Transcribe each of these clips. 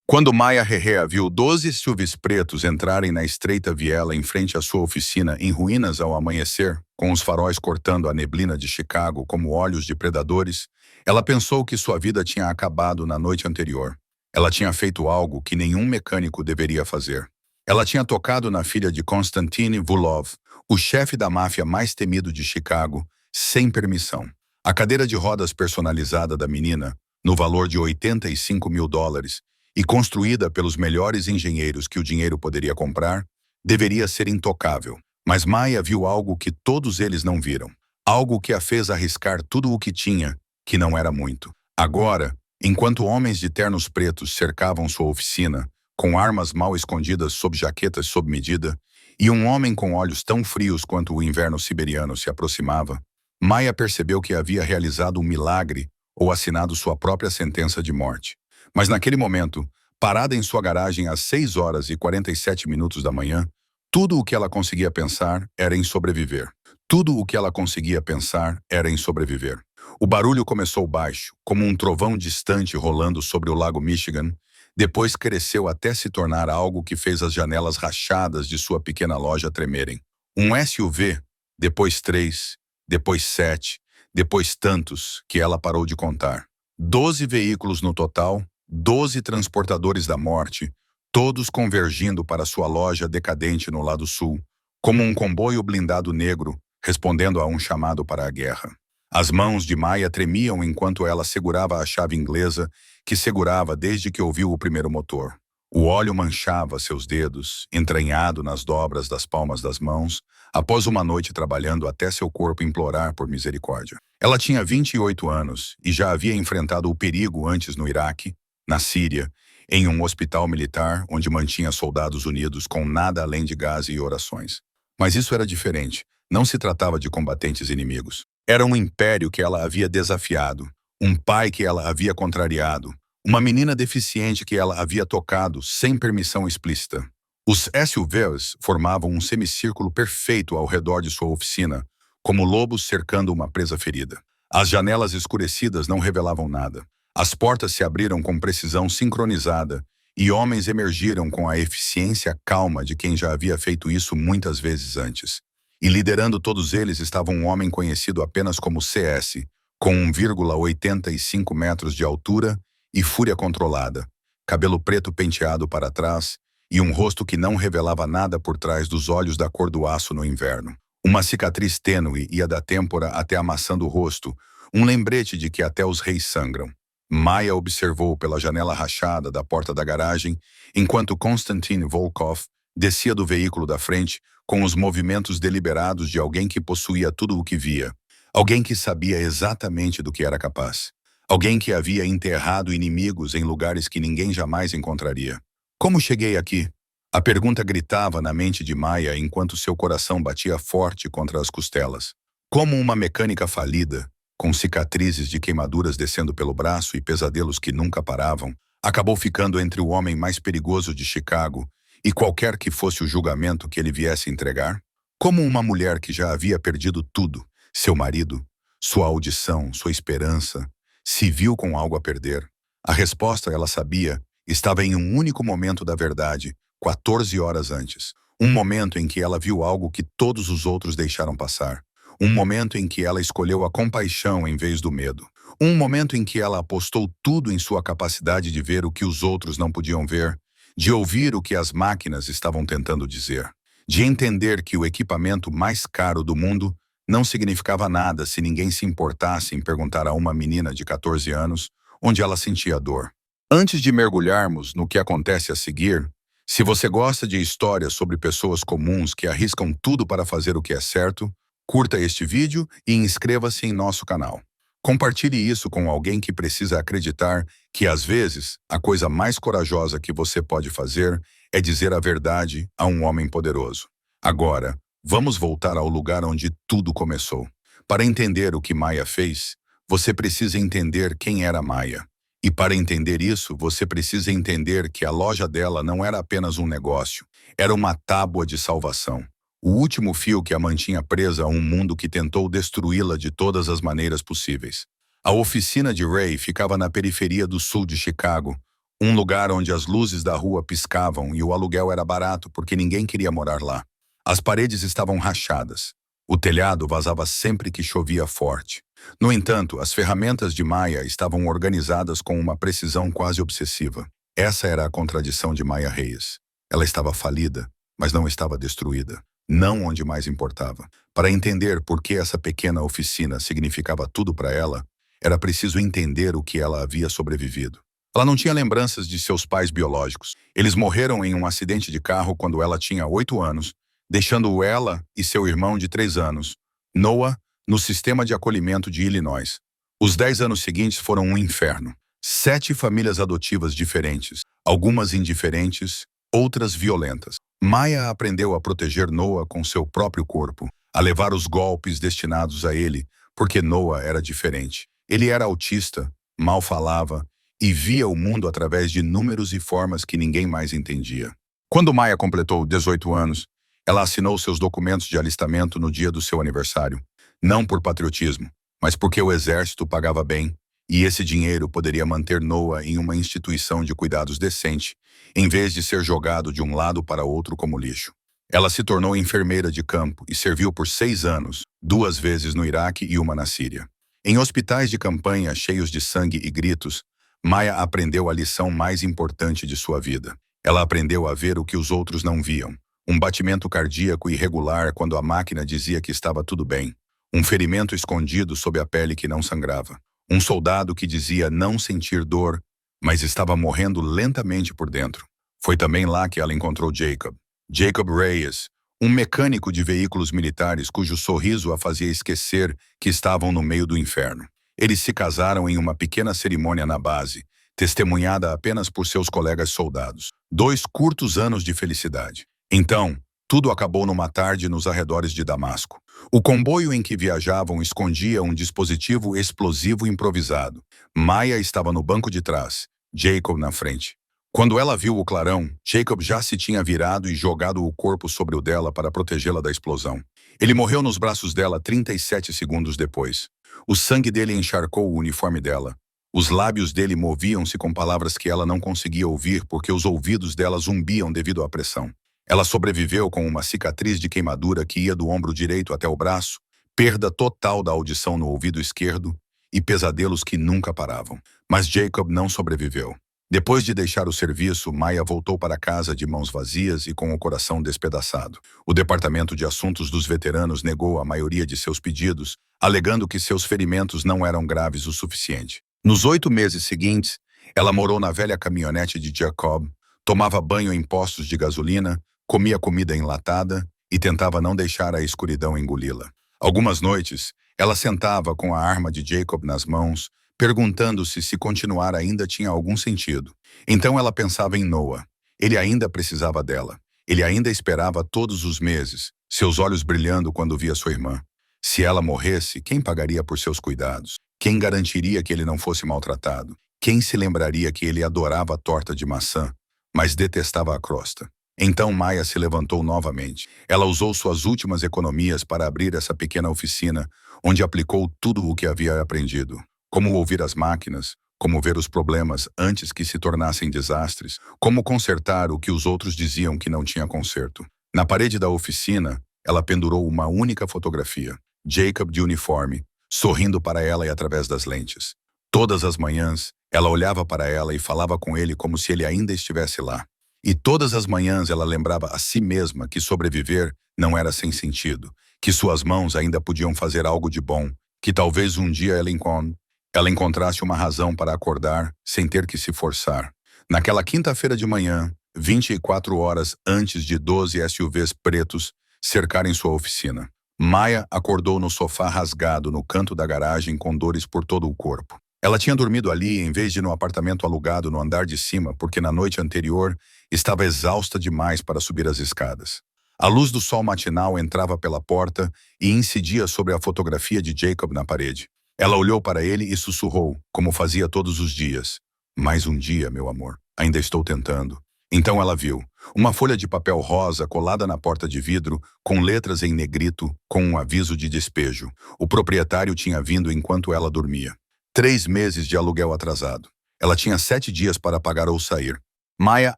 Quando Maya Herrera viu 12 SUVs pretos entrarem na estreita viela em frente à sua oficina em ruínas ao amanhecer, com os faróis cortando a neblina de Chicago como olhos de predadores, ela pensou que sua vida tinha acabado na noite anterior. Ela tinha feito algo que nenhum mecânico deveria fazer. Ela tinha tocado na filha de Konstantin Vulov, o chefe da máfia mais temido de Chicago, sem permissão. A cadeira de rodas personalizada da menina, no valor de $85.000, e construída pelos melhores engenheiros que o dinheiro poderia comprar, deveria ser intocável. Mas Maya viu algo que todos eles não viram. Algo que a fez arriscar tudo o que tinha, que não era muito. Agora, enquanto homens de ternos pretos cercavam sua oficina, com armas mal escondidas sob jaquetas sob medida, e um homem com olhos tão frios quanto o inverno siberiano se aproximava, Maya percebeu que havia realizado um milagre ou assinado sua própria sentença de morte. Mas naquele momento, parada em sua garagem às 6h47 da manhã, tudo o que ela conseguia pensar era em sobreviver. Tudo o que ela conseguia pensar era em sobreviver. O barulho começou baixo, como um trovão distante rolando sobre o lago Michigan, depois cresceu até se tornar algo que fez as janelas rachadas de sua pequena loja tremerem. Um SUV, depois 3, depois 7, depois tantos que ela parou de contar. 12 veículos no total, 12 transportadores da morte, todos convergindo para sua loja decadente no lado sul, como um comboio blindado negro, respondendo a um chamado para a guerra. As mãos de Maya tremiam enquanto ela segurava a chave inglesa, que segurava desde que ouviu o primeiro motor. O óleo manchava seus dedos, entranhado nas dobras das palmas das mãos, após uma noite trabalhando até seu corpo implorar por misericórdia. Ela tinha 28 anos e já havia enfrentado o perigo antes no Iraque, na Síria, em um hospital militar onde mantinha soldados unidos com nada além de gás e orações. Mas isso era diferente. Não se tratava de combatentes inimigos. Era um império que ela havia desafiado, um pai que ela havia contrariado, uma menina deficiente que ela havia tocado sem permissão explícita. Os SUVs formavam um semicírculo perfeito ao redor de sua oficina, como lobos cercando uma presa ferida. As janelas escurecidas não revelavam nada. As portas se abriram com precisão sincronizada e homens emergiram com a eficiência calma de quem já havia feito isso muitas vezes antes. E liderando todos eles estava um homem conhecido apenas como CS, com 1,85 metros de altura e fúria controlada, cabelo preto penteado para trás e um rosto que não revelava nada por trás dos olhos da cor do aço no inverno. Uma cicatriz tênue ia da têmpora até a maçã do rosto, um lembrete de que até os reis sangram. Maya observou pela janela rachada da porta da garagem, enquanto Konstantin Volkov descia do veículo da frente com os movimentos deliberados de alguém que possuía tudo o que via. Alguém que sabia exatamente do que era capaz. Alguém que havia enterrado inimigos em lugares que ninguém jamais encontraria. Como cheguei aqui? A pergunta gritava na mente de Maya enquanto seu coração batia forte contra as costelas. Como uma mecânica falida, com cicatrizes de queimaduras descendo pelo braço e pesadelos que nunca paravam, acabou ficando entre o homem mais perigoso de Chicago e qualquer que fosse o julgamento que ele viesse entregar? Como uma mulher que já havia perdido tudo, seu marido, sua audição, sua esperança, se viu com algo a perder. A resposta, ela sabia, estava em um único momento da verdade, 14 horas antes. Um momento em que ela viu algo que todos os outros deixaram passar. Um momento em que ela escolheu a compaixão em vez do medo. Um momento em que ela apostou tudo em sua capacidade de ver o que os outros não podiam ver, de ouvir o que as máquinas estavam tentando dizer, de entender que o equipamento mais caro do mundo não significava nada se ninguém se importasse em perguntar a uma menina de 14 anos onde ela sentia dor. Antes de mergulharmos no que acontece a seguir, se você gosta de histórias sobre pessoas comuns que arriscam tudo para fazer o que é certo, curta este vídeo e inscreva-se em nosso canal. Compartilhe isso com alguém que precisa acreditar que, às vezes, a coisa mais corajosa que você pode fazer é dizer a verdade a um homem poderoso. Agora, vamos voltar ao lugar onde tudo começou. Para entender o que Maya fez, você precisa entender quem era Maya. E para entender isso, você precisa entender que a loja dela não era apenas um negócio, era uma tábua de salvação. O último fio que a mantinha presa a um mundo que tentou destruí-la de todas as maneiras possíveis. A oficina de Ray ficava na periferia do sul de Chicago, Um lugar onde as luzes da rua piscavam e o aluguel era barato porque ninguém queria morar lá. As paredes estavam rachadas. O telhado vazava sempre que chovia forte. No entanto, as ferramentas de Maya estavam organizadas com uma precisão quase obsessiva. Essa era a contradição de Maya Reyes. Ela estava falida, mas não estava destruída. Não onde mais importava. Para entender por que essa pequena oficina significava tudo para ela, era preciso entender o que ela havia sobrevivido. Ela não tinha lembranças de seus pais biológicos. Eles morreram em um acidente de carro quando ela tinha 8 anos, deixando ela e seu irmão de 3 anos, Noah, no sistema de acolhimento de Illinois. Os 10 anos seguintes foram um inferno. 7 famílias adotivas diferentes, algumas indiferentes, outras violentas. Maya aprendeu a proteger Noah com seu próprio corpo, a levar os golpes destinados a ele, porque Noah era diferente. Ele era autista, mal falava e via o mundo através de números e formas que ninguém mais entendia. Quando Maya completou 18 anos, ela assinou seus documentos de alistamento no dia do seu aniversário. Não por patriotismo, mas porque o exército pagava bem e esse dinheiro poderia manter Noah em uma instituição de cuidados decente, em vez de ser jogado de um lado para outro como lixo. Ela se tornou enfermeira de campo e serviu por 6 anos, 2 vezes no Iraque e uma na Síria. Em hospitais de campanha cheios de sangue e gritos, Maya aprendeu a lição mais importante de sua vida. Ela aprendeu a ver o que os outros não viam. Um batimento cardíaco irregular quando a máquina dizia que estava tudo bem. Um ferimento escondido sob a pele que não sangrava. Um soldado que dizia não sentir dor, mas estava morrendo lentamente por dentro. Foi também lá que ela encontrou Jacob. Jacob Reyes, um mecânico de veículos militares cujo sorriso a fazia esquecer que estavam no meio do inferno. Eles se casaram em uma pequena cerimônia na base, testemunhada apenas por seus colegas soldados. 2 curtos anos de felicidade. Então, tudo acabou numa tarde nos arredores de Damasco. O comboio em que viajavam escondia um dispositivo explosivo improvisado. Maya estava no banco de trás, Jacob na frente. Quando ela viu o clarão, Jacob já se tinha virado e jogado o corpo sobre o dela para protegê-la da explosão. Ele morreu nos braços dela 37 segundos depois. O sangue dele encharcou o uniforme dela. Os lábios dele moviam-se com palavras que ela não conseguia ouvir porque os ouvidos dela zumbiam devido à pressão. Ela sobreviveu com uma cicatriz de queimadura que ia do ombro direito até o braço, perda total da audição no ouvido esquerdo e pesadelos que nunca paravam. Mas Jacob não sobreviveu. Depois de deixar o serviço, Maya voltou para casa de mãos vazias e com o coração despedaçado. O Departamento de Assuntos dos Veteranos negou a maioria de seus pedidos, alegando que seus ferimentos não eram graves o suficiente. Nos 8 meses seguintes, ela morou na velha caminhonete de Jacob, tomava banho em postos de gasolina, comia comida enlatada e tentava não deixar a escuridão engoli-la. Algumas noites, ela sentava com a arma de Jacob nas mãos, perguntando-se se continuar ainda tinha algum sentido. Então ela pensava em Noah. Ele ainda precisava dela. Ele ainda esperava todos os meses, seus olhos brilhando quando via sua irmã. Se ela morresse, quem pagaria por seus cuidados? Quem garantiria que ele não fosse maltratado? Quem se lembraria que ele adorava a torta de maçã, mas detestava a crosta? Então Maya se levantou novamente. Ela usou suas últimas economias para abrir essa pequena oficina, onde aplicou tudo o que havia aprendido. Como ouvir as máquinas, como ver os problemas antes que se tornassem desastres, como consertar o que os outros diziam que não tinha conserto. Na parede da oficina, ela pendurou uma única fotografia, Jacob de uniforme, sorrindo para ela e através das lentes. Todas as manhãs, ela olhava para ela e falava com ele como se ele ainda estivesse lá. E todas as manhãs ela lembrava a si mesma que sobreviver não era sem sentido, que suas mãos ainda podiam fazer algo de bom, que talvez um dia ela encontrasse uma razão para acordar sem ter que se forçar. Naquela quinta-feira de manhã, 24 horas antes de 12 SUVs pretos cercarem sua oficina, Maya acordou no sofá rasgado no canto da garagem com dores por todo o corpo. Ela tinha dormido ali em vez de no apartamento alugado no andar de cima porque na noite anterior estava exausta demais para subir as escadas. A luz do sol matinal entrava pela porta e incidia sobre a fotografia de Jacob na parede. Ela olhou para ele e sussurrou, como fazia todos os dias. Mais um dia, meu amor. Ainda estou tentando. Então ela viu uma folha de papel rosa colada na porta de vidro, com letras em negrito, com um aviso de despejo. O proprietário tinha vindo enquanto ela dormia. 3 meses de aluguel atrasado. Ela tinha 7 dias para pagar ou sair. Maya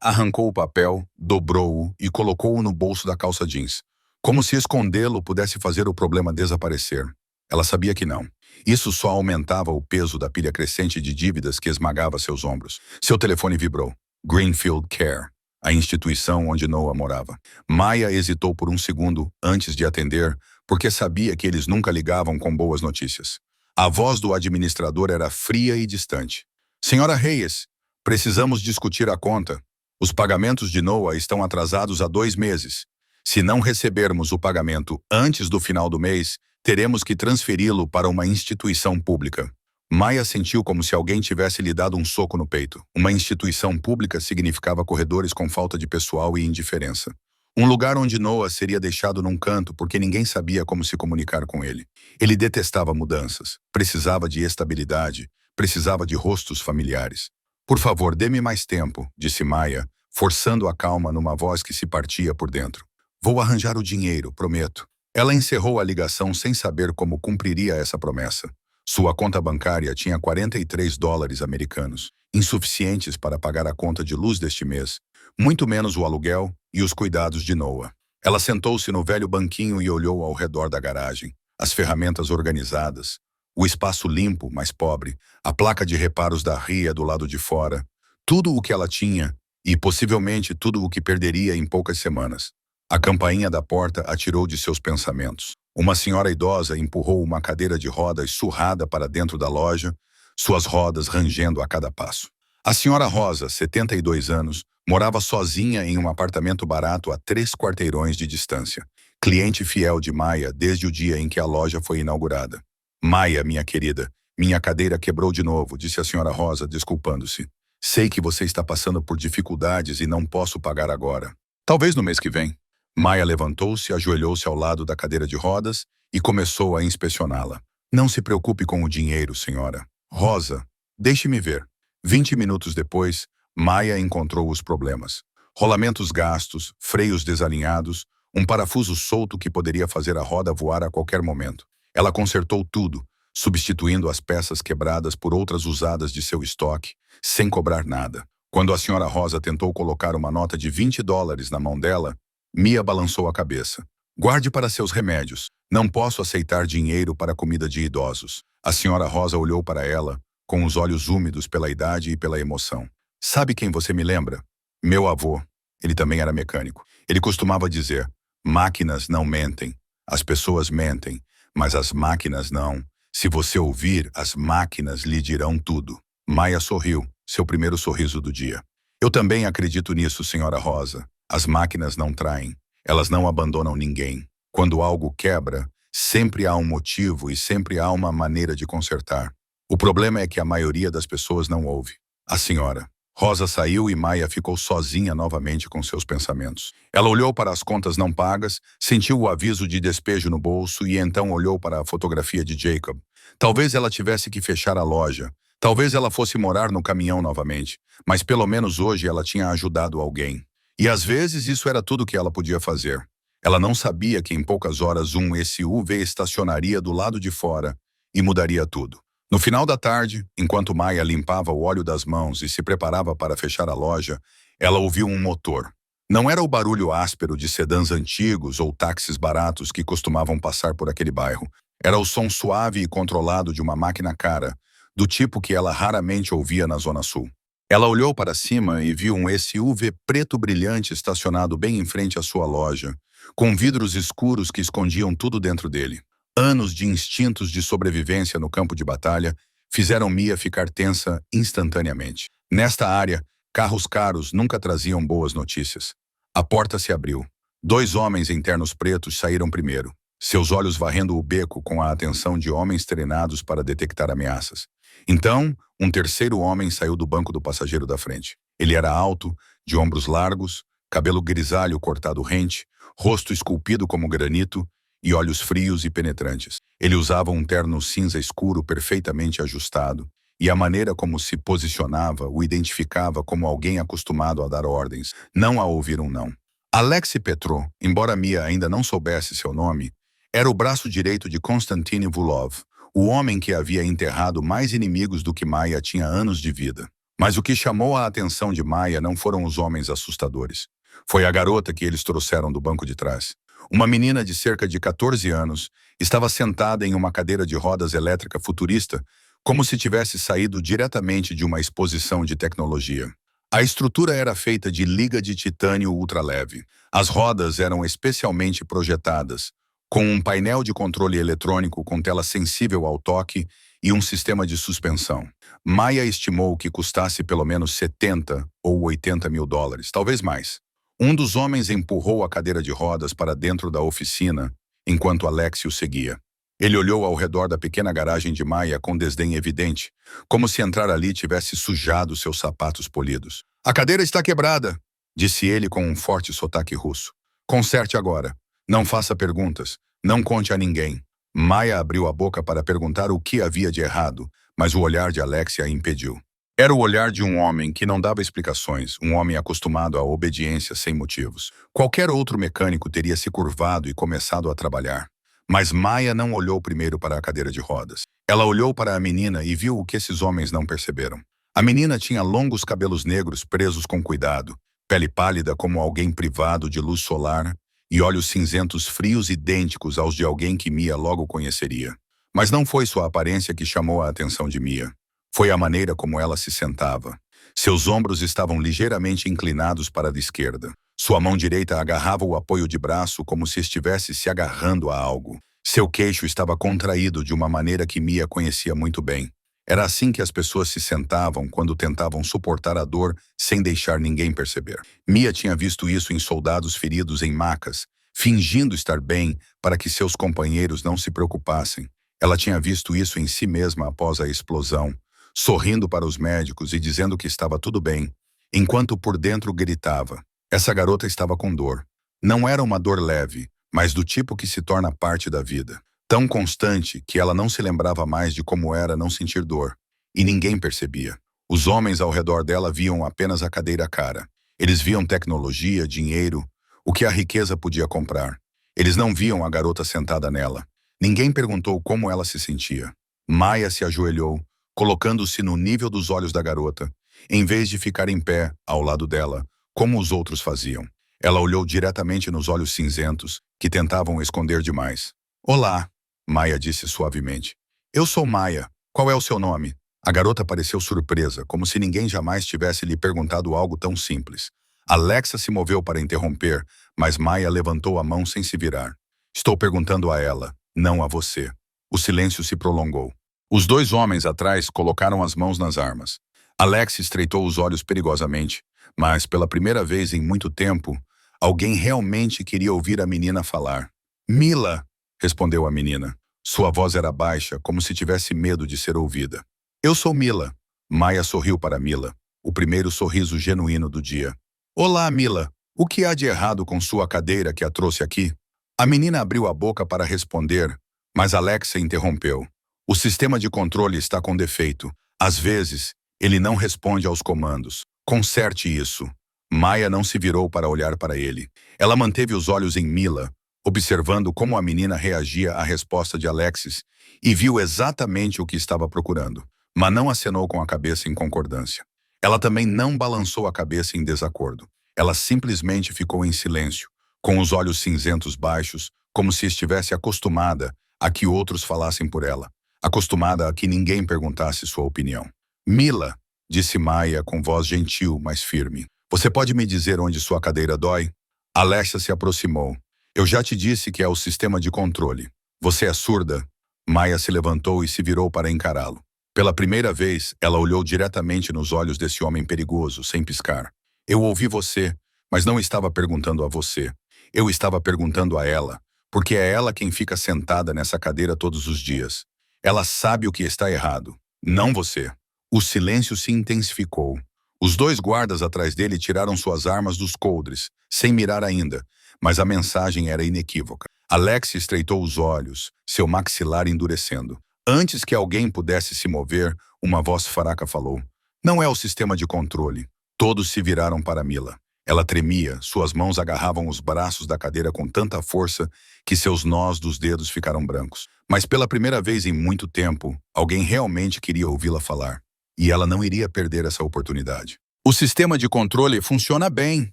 arrancou o papel, dobrou-o e colocou-o no bolso da calça jeans. Como se escondê-lo pudesse fazer o problema desaparecer. Ela sabia que não. Isso só aumentava o peso da pilha crescente de dívidas que esmagava seus ombros. Seu telefone vibrou. Greenfield Care, a instituição onde Noah morava. Maya hesitou por um segundo antes de atender, porque sabia que eles nunca ligavam com boas notícias. A voz do administrador era fria e distante. Senhora Reyes, precisamos discutir a conta. Os pagamentos de Noah estão atrasados há 2 meses. Se não recebermos o pagamento antes do final do mês, teremos que transferi-lo para uma instituição pública. Maya sentiu como se alguém tivesse lhe dado um soco no peito. Uma instituição pública significava corredores com falta de pessoal e indiferença. Um lugar onde Noah seria deixado num canto porque ninguém sabia como se comunicar com ele. Ele detestava mudanças, precisava de estabilidade, precisava de rostos familiares. Por favor, dê-me mais tempo, disse Maya, forçando a calma numa voz que se partia por dentro. Vou arranjar o dinheiro, prometo. Ela encerrou a ligação sem saber como cumpriria essa promessa. Sua conta bancária tinha 43 dólares americanos, insuficientes para pagar a conta de luz deste mês, muito menos o aluguel e os cuidados de Noah. Ela sentou-se no velho banquinho e olhou ao redor da garagem, as ferramentas organizadas, o espaço limpo, mas pobre, a placa de reparos da ria do lado de fora, tudo o que ela tinha e possivelmente tudo o que perderia em poucas semanas. A campainha da porta a tirou de seus pensamentos. Uma senhora idosa empurrou uma cadeira de rodas surrada para dentro da loja, suas rodas rangendo a cada passo. A senhora Rosa, 72 anos, morava sozinha em um apartamento barato a 3 quarteirões de distância. Cliente fiel de Maya desde o dia em que a loja foi inaugurada. Maya, minha querida, minha cadeira quebrou de novo, disse a senhora Rosa, desculpando-se. Sei que você está passando por dificuldades e não posso pagar agora. Talvez no mês que vem. Maya levantou-se, ajoelhou-se ao lado da cadeira de rodas e começou a inspecioná-la. Não se preocupe com o dinheiro, senhora. Rosa, deixe-me ver. 20 minutos depois, Maya encontrou os problemas. Rolamentos gastos, freios desalinhados, um parafuso solto que poderia fazer a roda voar a qualquer momento. Ela consertou tudo, substituindo as peças quebradas por outras usadas de seu estoque, sem cobrar nada. Quando a senhora Rosa tentou colocar uma nota de 20 dólares na mão dela, Mia balançou a cabeça. Guarde para seus remédios. Não posso aceitar dinheiro para comida de idosos. A senhora Rosa olhou para ela, com os olhos úmidos pela idade e pela emoção. Sabe quem você me lembra? Meu avô. Ele também era mecânico. Ele costumava dizer, máquinas não mentem. As pessoas mentem, mas as máquinas não. Se você ouvir, as máquinas lhe dirão tudo. Maya sorriu, seu primeiro sorriso do dia. Eu também acredito nisso, senhora Rosa. As máquinas não traem, elas não abandonam ninguém. Quando algo quebra, sempre há um motivo e sempre há uma maneira de consertar. O problema é que a maioria das pessoas não ouve. A senhora. Rosa saiu e Maya ficou sozinha novamente com seus pensamentos. Ela olhou para as contas não pagas, sentiu o aviso de despejo no bolso e então olhou para a fotografia de Jacob. Talvez ela tivesse que fechar a loja. Talvez ela fosse morar no caminhão novamente. Mas pelo menos hoje ela tinha ajudado alguém. E às vezes isso era tudo que ela podia fazer. Ela não sabia que em poucas horas um SUV estacionaria do lado de fora e mudaria tudo. No final da tarde, enquanto Maya limpava o óleo das mãos e se preparava para fechar a loja, ela ouviu um motor. Não era o barulho áspero de sedãs antigos ou táxis baratos que costumavam passar por aquele bairro. Era o som suave e controlado de uma máquina cara, do tipo que ela raramente ouvia na Zona Sul. Ela olhou para cima e viu um SUV preto brilhante estacionado bem em frente à sua loja, com vidros escuros que escondiam tudo dentro dele. Anos de instintos de sobrevivência no campo de batalha fizeram Mia ficar tensa instantaneamente. Nesta área, carros caros nunca traziam boas notícias. A porta se abriu. 2 homens em ternos pretos saíram primeiro, seus olhos varrendo o beco com a atenção de homens treinados para detectar ameaças. Então, um terceiro homem saiu do banco do passageiro da frente. Ele era alto, de ombros largos, cabelo grisalho cortado rente, rosto esculpido como granito e olhos frios e penetrantes. Ele usava um terno cinza escuro perfeitamente ajustado, e a maneira como se posicionava o identificava como alguém acostumado a dar ordens, não a ouvir um não. Alexei Petrov, embora Mia ainda não soubesse seu nome, era o braço direito de Konstantin Vulov, o homem que havia enterrado mais inimigos do que Maya tinha anos de vida. Mas o que chamou a atenção de Maia não foram os homens assustadores. Foi a garota que eles trouxeram do banco de trás. Uma menina de cerca de 14 anos estava sentada em uma cadeira de rodas elétrica futurista, como se tivesse saído diretamente de uma exposição de tecnologia. A estrutura era feita de liga de titânio ultraleve. As rodas eram especialmente projetadas, com um painel de controle eletrônico com tela sensível ao toque e um sistema de suspensão. Maia estimou que custasse pelo menos 70 ou 80 mil dólares, talvez mais. Um dos homens empurrou a cadeira de rodas para dentro da oficina, enquanto Alex o seguia. Ele olhou ao redor da pequena garagem de Maia com desdém evidente, como se entrar ali tivesse sujado seus sapatos polidos. "A cadeira está quebrada", disse ele com um forte sotaque russo. "Conserte agora. Não faça perguntas. Não conte a ninguém." Maia abriu a boca para perguntar o que havia de errado, mas o olhar de Alex a impediu. Era o olhar de um homem que não dava explicações, um homem acostumado à obediência sem motivos. Qualquer outro mecânico teria se curvado e começado a trabalhar. Mas Maia não olhou primeiro para a cadeira de rodas. Ela olhou para a menina e viu o que esses homens não perceberam. A menina tinha longos cabelos negros presos com cuidado, pele pálida como alguém privado de luz solar e olhos cinzentos frios idênticos aos de alguém que Mia logo conheceria. Mas não foi sua aparência que chamou a atenção de Mia. Foi a maneira como ela se sentava. Seus ombros estavam ligeiramente inclinados para a esquerda. Sua mão direita agarrava o apoio de braço como se estivesse se agarrando a algo. Seu queixo estava contraído de uma maneira que Mia conhecia muito bem. Era assim que as pessoas se sentavam quando tentavam suportar a dor sem deixar ninguém perceber. Mia tinha visto isso em soldados feridos em macas, fingindo estar bem para que seus companheiros não se preocupassem. Ela tinha visto isso em si mesma após a explosão, sorrindo para os médicos e dizendo que estava tudo bem, enquanto por dentro gritava. Essa garota estava com dor. Não era uma dor leve, mas do tipo que se torna parte da vida. Tão constante que ela não se lembrava mais de como era não sentir dor. E ninguém percebia. Os homens ao redor dela viam apenas a cadeira cara. Eles viam tecnologia, dinheiro, o que a riqueza podia comprar. Eles não viam a garota sentada nela. Ninguém perguntou como ela se sentia. Maia se ajoelhou, colocando-se no nível dos olhos da garota, em vez de ficar em pé, ao lado dela, como os outros faziam. Ela olhou diretamente nos olhos cinzentos, que tentavam esconder demais. "Olá", Maia disse suavemente. "Eu sou Maia. Qual é o seu nome?" A garota pareceu surpresa, como se ninguém jamais tivesse lhe perguntado algo tão simples. Alexa se moveu para interromper, mas Maia levantou a mão sem se virar. "Estou perguntando a ela, não a você." O silêncio se prolongou. Os dois homens atrás colocaram as mãos nas armas. Alex estreitou os olhos perigosamente, mas pela primeira vez em muito tempo, alguém realmente queria ouvir a menina falar. "Mila", respondeu a menina. Sua voz era baixa, como se tivesse medo de ser ouvida. "Eu sou Mila." Maia sorriu para Mila, o primeiro sorriso genuíno do dia. "Olá, Mila. O que há de errado com sua cadeira que a trouxe aqui?" A menina abriu a boca para responder, mas Alexa interrompeu. "O sistema de controle está com defeito. Às vezes, ele não responde aos comandos. Conserte isso." Maia não se virou para olhar para ele. Ela manteve os olhos em Mila, observando como a menina reagia à resposta de Alexis, e viu exatamente o que estava procurando, mas não acenou com a cabeça em concordância. Ela também não balançou a cabeça em desacordo. Ela simplesmente ficou em silêncio, com os olhos cinzentos baixos, como se estivesse acostumada a que outros falassem por ela, acostumada a que ninguém perguntasse sua opinião. "Mila", disse Maia com voz gentil, mas firme. "Você pode me dizer onde sua cadeira dói?" Alexa se aproximou. "Eu já te disse que é o sistema de controle. Você é surda?" Maia se levantou e se virou para encará-lo. Pela primeira vez, ela olhou diretamente nos olhos desse homem perigoso, sem piscar. "Eu ouvi você, mas não estava perguntando a você. Eu estava perguntando a ela, porque é ela quem fica sentada nessa cadeira todos os dias. Ela sabe o que está errado, não você." O silêncio se intensificou. Os dois guardas atrás dele tiraram suas armas dos coldres, sem mirar ainda, mas a mensagem era inequívoca. Alex estreitou os olhos, seu maxilar endurecendo. Antes que alguém pudesse se mover, uma voz fraca falou. "Não é o sistema de controle." Todos se viraram para Mila. Ela tremia, suas mãos agarravam os braços da cadeira com tanta força que seus nós dos dedos ficaram brancos. Mas pela primeira vez em muito tempo, alguém realmente queria ouvi-la falar. e ela não iria perder essa oportunidade. O sistema de controle funciona bem,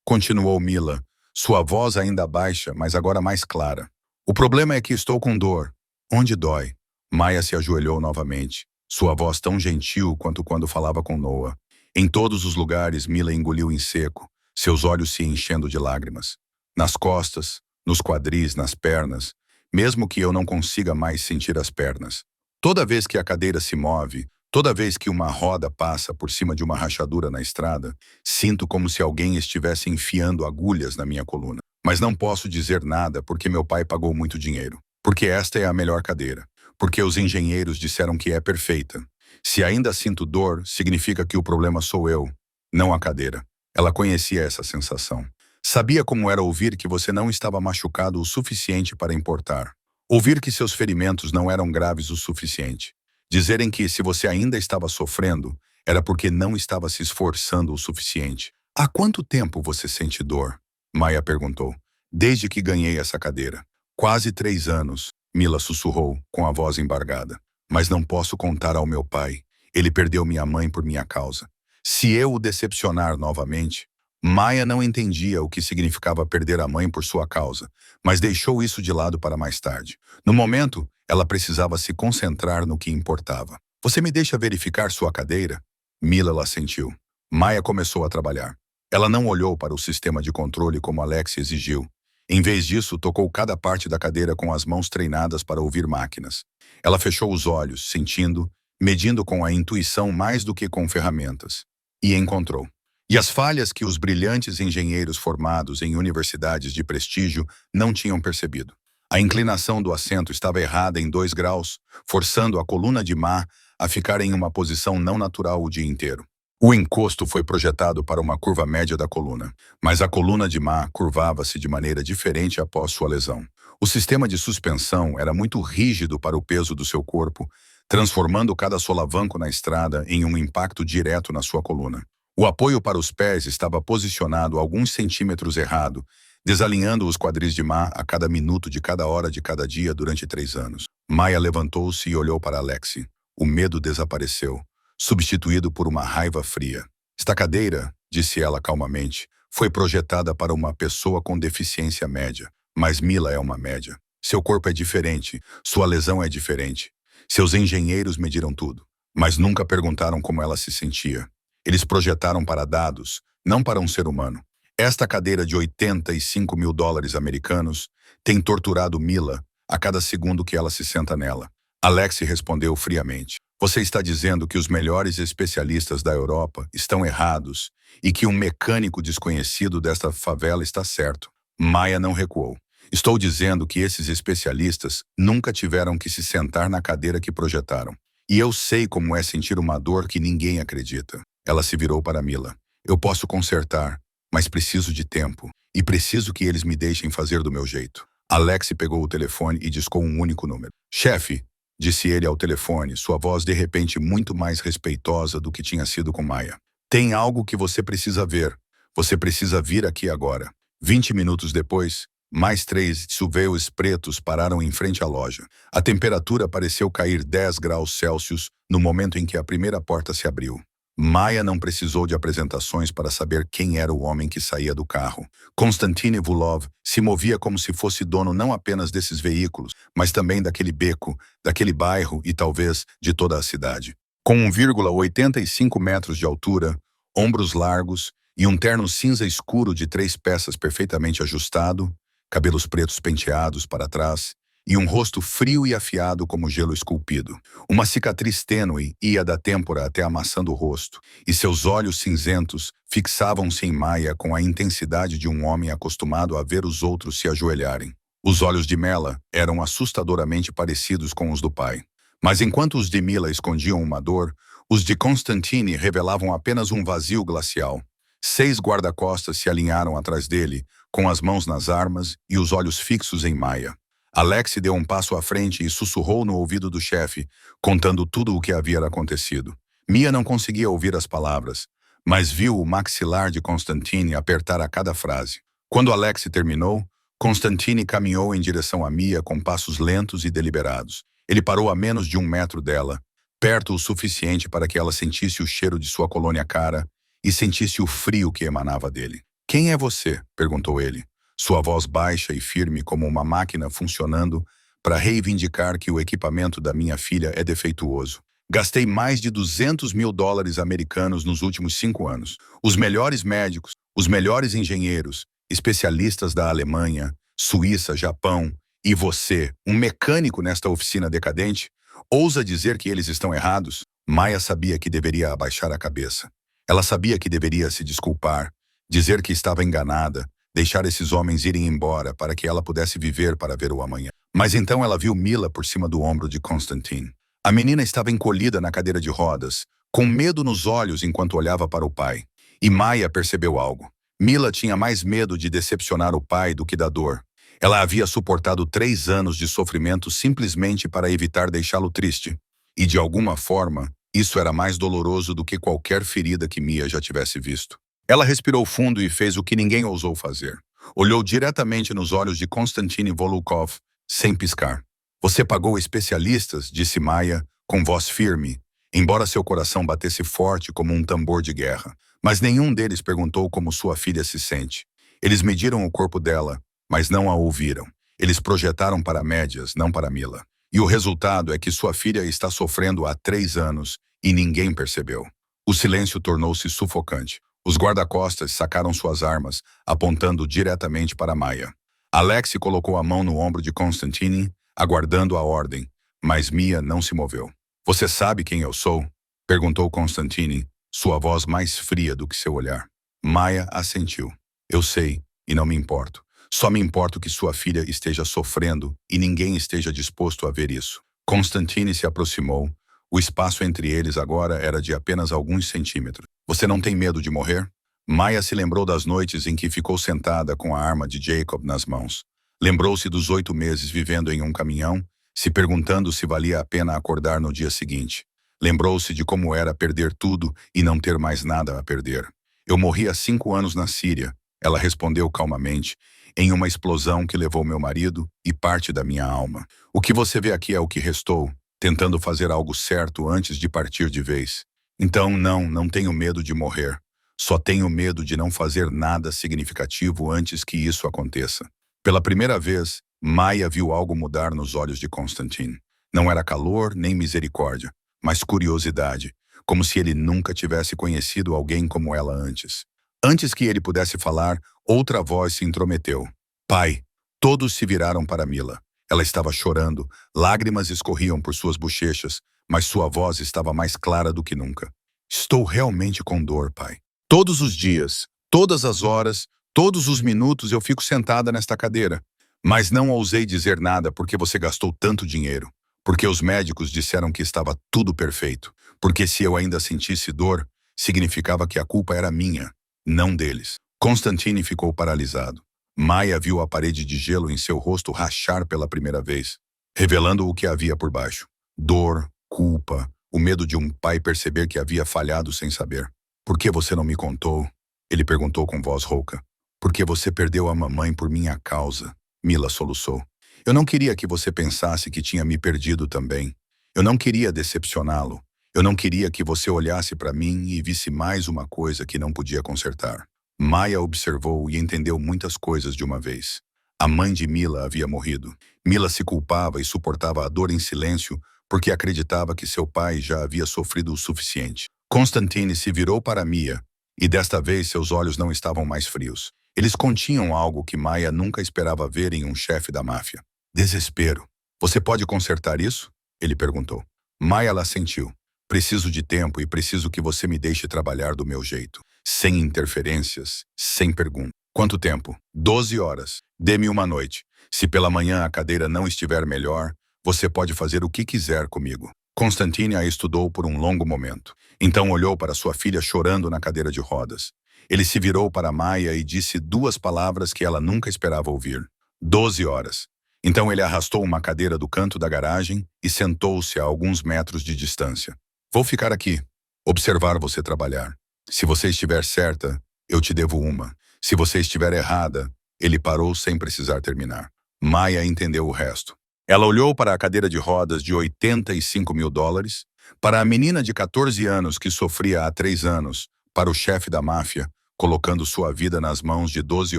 continuou Mila, sua voz ainda baixa, mas agora mais clara. O problema é que estou com dor. Onde dói? Maya se ajoelhou novamente, sua voz tão gentil quanto quando falava com Noah. Em todos os lugares, Mila engoliu em seco, seus olhos se enchendo de lágrimas. Nas costas, nos quadris, nas pernas, mesmo que eu não consiga mais sentir as pernas. Toda vez que a cadeira se move, toda vez que uma roda passa por cima de uma rachadura na estrada, sinto como se alguém estivesse enfiando agulhas na minha coluna. Mas não posso dizer nada porque meu pai pagou muito dinheiro. Porque esta é a melhor cadeira. Porque os engenheiros disseram que é perfeita. Se ainda sinto dor, significa que o problema sou eu, não a cadeira. Ela conhecia essa sensação. Sabia como era ouvir que você não estava machucado o suficiente para importar. Ouvir que seus ferimentos não eram graves o suficiente. Dizerem que, se você ainda estava sofrendo, era porque não estava se esforçando o suficiente. Há quanto tempo você sente dor? Maya perguntou. Desde que ganhei essa cadeira. Quase 3 anos, Mila sussurrou, com a voz embargada. Mas não posso contar ao meu pai. Ele perdeu minha mãe por minha causa. Se eu o decepcionar novamente... Maya não entendia o que significava perder a mãe por sua causa, mas deixou isso de lado para mais tarde. No momento, ela precisava se concentrar no que importava. Você me deixa verificar sua cadeira? Mila assentiu. Maya começou a trabalhar. Ela não olhou para o sistema de controle como Alex exigiu. Em vez disso, tocou cada parte da cadeira com as mãos treinadas para ouvir máquinas. Ela fechou os olhos, sentindo, medindo com a intuição mais do que com ferramentas. E encontrou. E as falhas que os brilhantes engenheiros formados em universidades de prestígio não tinham percebido. A inclinação do assento estava errada em 2 graus, forçando a coluna de Ma a ficar em uma posição não natural o dia inteiro. O encosto foi projetado para uma curva média da coluna, mas a coluna de Ma curvava-se de maneira diferente após sua lesão. O sistema de suspensão era muito rígido para o peso do seu corpo, transformando cada solavanco na estrada em um impacto direto na sua coluna. O apoio para os pés estava posicionado alguns centímetros errado, desalinhando os quadris de Ma a cada minuto de cada hora de cada dia durante 3 anos. Maya levantou-se e olhou para Alexi. O medo desapareceu, substituído por uma raiva fria. Esta cadeira, disse ela calmamente, foi projetada para uma pessoa com deficiência média, mas Mila é uma média. Seu corpo é diferente, sua lesão é diferente. Seus engenheiros mediram tudo, mas nunca perguntaram como ela se sentia. Eles projetaram para dados, não para um ser humano. Esta cadeira de 85 mil dólares americanos tem torturado Mila a cada segundo que ela se senta nela. Alexi respondeu friamente. Você está dizendo que os melhores especialistas da Europa estão errados e que um mecânico desconhecido desta favela está certo. Maya não recuou. Estou dizendo que esses especialistas nunca tiveram que se sentar na cadeira que projetaram. E eu sei como é sentir uma dor que ninguém acredita. Ela se virou para Mila. Eu posso consertar, mas preciso de tempo. E preciso que eles me deixem fazer do meu jeito. Alexi pegou o telefone e discou um único número. Chefe, disse ele ao telefone, sua voz de repente muito mais respeitosa do que tinha sido com Maya. Tem algo que você precisa ver. Você precisa vir aqui agora. 20 minutos depois, mais 3 SUVs pretos pararam em frente à loja. A temperatura pareceu cair 10 graus Celsius no momento em que a primeira porta se abriu. Maya não precisou de apresentações para saber quem era o homem que saía do carro. Konstantin Vulov se movia como se fosse dono não apenas desses veículos, mas também daquele beco, daquele bairro e talvez de toda a cidade. Com 1,85 metros de altura, ombros largos e um terno cinza escuro de 3 peças perfeitamente ajustado, cabelos pretos penteados para trás, e um rosto frio e afiado como gelo esculpido. Uma cicatriz tênue ia da têmpora até a maçã do rosto, e seus olhos cinzentos fixavam-se em Maya com a intensidade de um homem acostumado a ver os outros se ajoelharem. Os olhos de Mela eram assustadoramente parecidos com os do pai. Mas enquanto os de Mila escondiam uma dor, os de Constantine revelavam apenas um vazio glacial. 6 guarda-costas se alinharam atrás dele, com as mãos nas armas e os olhos fixos em Maya. Alexi deu um passo à frente e sussurrou no ouvido do chefe, contando tudo o que havia acontecido. Mia não conseguia ouvir as palavras, mas viu o maxilar de Constantine apertar a cada frase. Quando Alexi terminou, Constantine caminhou em direção a Mia com passos lentos e deliberados. Ele parou a menos de 1 metro dela, perto o suficiente para que ela sentisse o cheiro de sua colônia cara e sentisse o frio que emanava dele. "Quem é você?" perguntou ele, sua voz baixa e firme como uma máquina funcionando para reivindicar que o equipamento da minha filha é defeituoso. "Gastei mais de 200 mil dólares americanos nos últimos 5 anos. Os melhores médicos, os melhores engenheiros, especialistas da Alemanha, Suíça, Japão, e você, um mecânico nesta oficina decadente, ousa dizer que eles estão errados?" Maia sabia que deveria abaixar a cabeça. Ela sabia que deveria se desculpar, dizer que estava enganada, deixar esses homens irem embora para que ela pudesse viver para ver o amanhã. Mas então ela viu Mila por cima do ombro de Constantine. A menina estava encolhida na cadeira de rodas, com medo nos olhos enquanto olhava para o pai. E Maia percebeu algo. Mila tinha mais medo de decepcionar o pai do que da dor. Ela havia suportado 3 anos de sofrimento simplesmente para evitar deixá-lo triste. E de alguma forma, isso era mais doloroso do que qualquer ferida que Mia já tivesse visto. Ela respirou fundo e fez o que ninguém ousou fazer. Olhou diretamente nos olhos de Konstantin Volukov, sem piscar. "Você pagou especialistas", disse Maia, com voz firme, embora seu coração batesse forte como um tambor de guerra. Mas nenhum deles perguntou como sua filha se sente. Eles mediram o corpo dela, mas não a ouviram. Eles projetaram para médias, não para Mila. E o resultado é que sua filha está sofrendo há 3 anos e ninguém percebeu. O silêncio tornou-se sufocante. Os guarda-costas sacaram suas armas, apontando diretamente para Maia. Alexei colocou a mão no ombro de Konstantin, aguardando a ordem, mas Mia não se moveu. "Você sabe quem eu sou?" perguntou Konstantin, sua voz mais fria do que seu olhar. Maia assentiu. "Eu sei, e não me importo. Só me importo que sua filha esteja sofrendo e ninguém esteja disposto a ver isso." Konstantin se aproximou. O espaço entre eles agora era de apenas alguns centímetros. "Você não tem medo de morrer?" Maia se lembrou das noites em que ficou sentada com a arma de Jacob nas mãos. Lembrou-se dos 8 meses vivendo em um caminhão, se perguntando se valia a pena acordar no dia seguinte. Lembrou-se de como era perder tudo e não ter mais nada a perder. "Eu morri há 5 anos na Síria", ela respondeu calmamente, "em uma explosão que levou meu marido e parte da minha alma. O que você vê aqui é o que restou, tentando fazer algo certo antes de partir de vez. Então não tenho medo de morrer. Só tenho medo de não fazer nada significativo antes que isso aconteça." Pela primeira vez, Maia viu algo mudar nos olhos de Konstantin. Não era calor nem misericórdia, mas curiosidade, como se ele nunca tivesse conhecido alguém como ela antes. Antes que ele pudesse falar, outra voz se intrometeu. "Pai." Todos se viraram para Mila. Ela estava chorando, lágrimas escorriam por suas bochechas, mas sua voz estava mais clara do que nunca. "Estou realmente com dor, pai. Todos os dias, todas as horas, todos os minutos eu fico sentada nesta cadeira. Mas não ousei dizer nada porque você gastou tanto dinheiro. Porque os médicos disseram que estava tudo perfeito. Porque se eu ainda sentisse dor, significava que a culpa era minha, não deles." Konstantin ficou paralisado. Maia viu a parede de gelo em seu rosto rachar pela primeira vez, revelando o que havia por baixo. Dor, culpa, o medo de um pai perceber que havia falhado sem saber. "Por que você não me contou?" ele perguntou com voz rouca. "Porque você perdeu a mamãe por minha causa", Mila soluçou. "Eu não queria que você pensasse que tinha me perdido também. Eu não queria decepcioná-lo. Eu não queria que você olhasse para mim e visse mais uma coisa que não podia consertar." Maia observou e entendeu muitas coisas de uma vez. A mãe de Mila havia morrido. Mila se culpava e suportava a dor em silêncio porque acreditava que seu pai já havia sofrido o suficiente. Konstantin se virou para Mia, e desta vez seus olhos não estavam mais frios. Eles continham algo que Maia nunca esperava ver em um chefe da máfia. "Desespero. Você pode consertar isso?" ele perguntou. Maia assentiu. "Preciso de tempo e preciso que você me deixe trabalhar do meu jeito. Sem interferências, sem pergunta." "Quanto tempo?" 12 horas. "Dê-me uma noite. Se pela manhã a cadeira não estiver melhor, você pode fazer o que quiser comigo." Konstantin a estudou por um longo momento. Então olhou para sua filha chorando na cadeira de rodas. Ele se virou para Maia e disse 2 palavras que ela nunca esperava ouvir. 12 horas. Então ele arrastou uma cadeira do canto da garagem e sentou-se a alguns metros de distância. "Vou ficar aqui, observar você trabalhar. Se você estiver certa, eu te devo uma. Se você estiver errada..." Ele parou sem precisar terminar. Maia entendeu o resto. Ela olhou para a cadeira de rodas de 85 mil dólares, Para a menina de 14 anos que sofria há 3 anos, para o chefe da máfia, colocando sua vida nas mãos de 12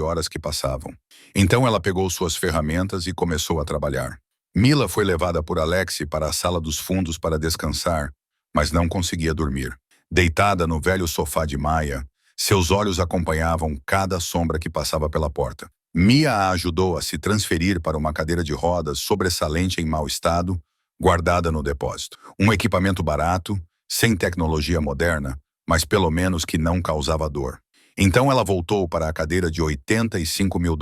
horas que passavam. Então ela pegou suas ferramentas e começou a trabalhar. Mila foi levada por Alexei para a sala dos fundos para descansar, mas não conseguia dormir. Deitada no velho sofá de Maya, seus olhos acompanhavam cada sombra que passava pela porta. Mia a ajudou a se transferir para uma cadeira de rodas sobressalente em mau estado, guardada no depósito. Um equipamento barato, sem tecnologia moderna, mas pelo menos que não causava dor. Então ela voltou para a cadeira de $85 mil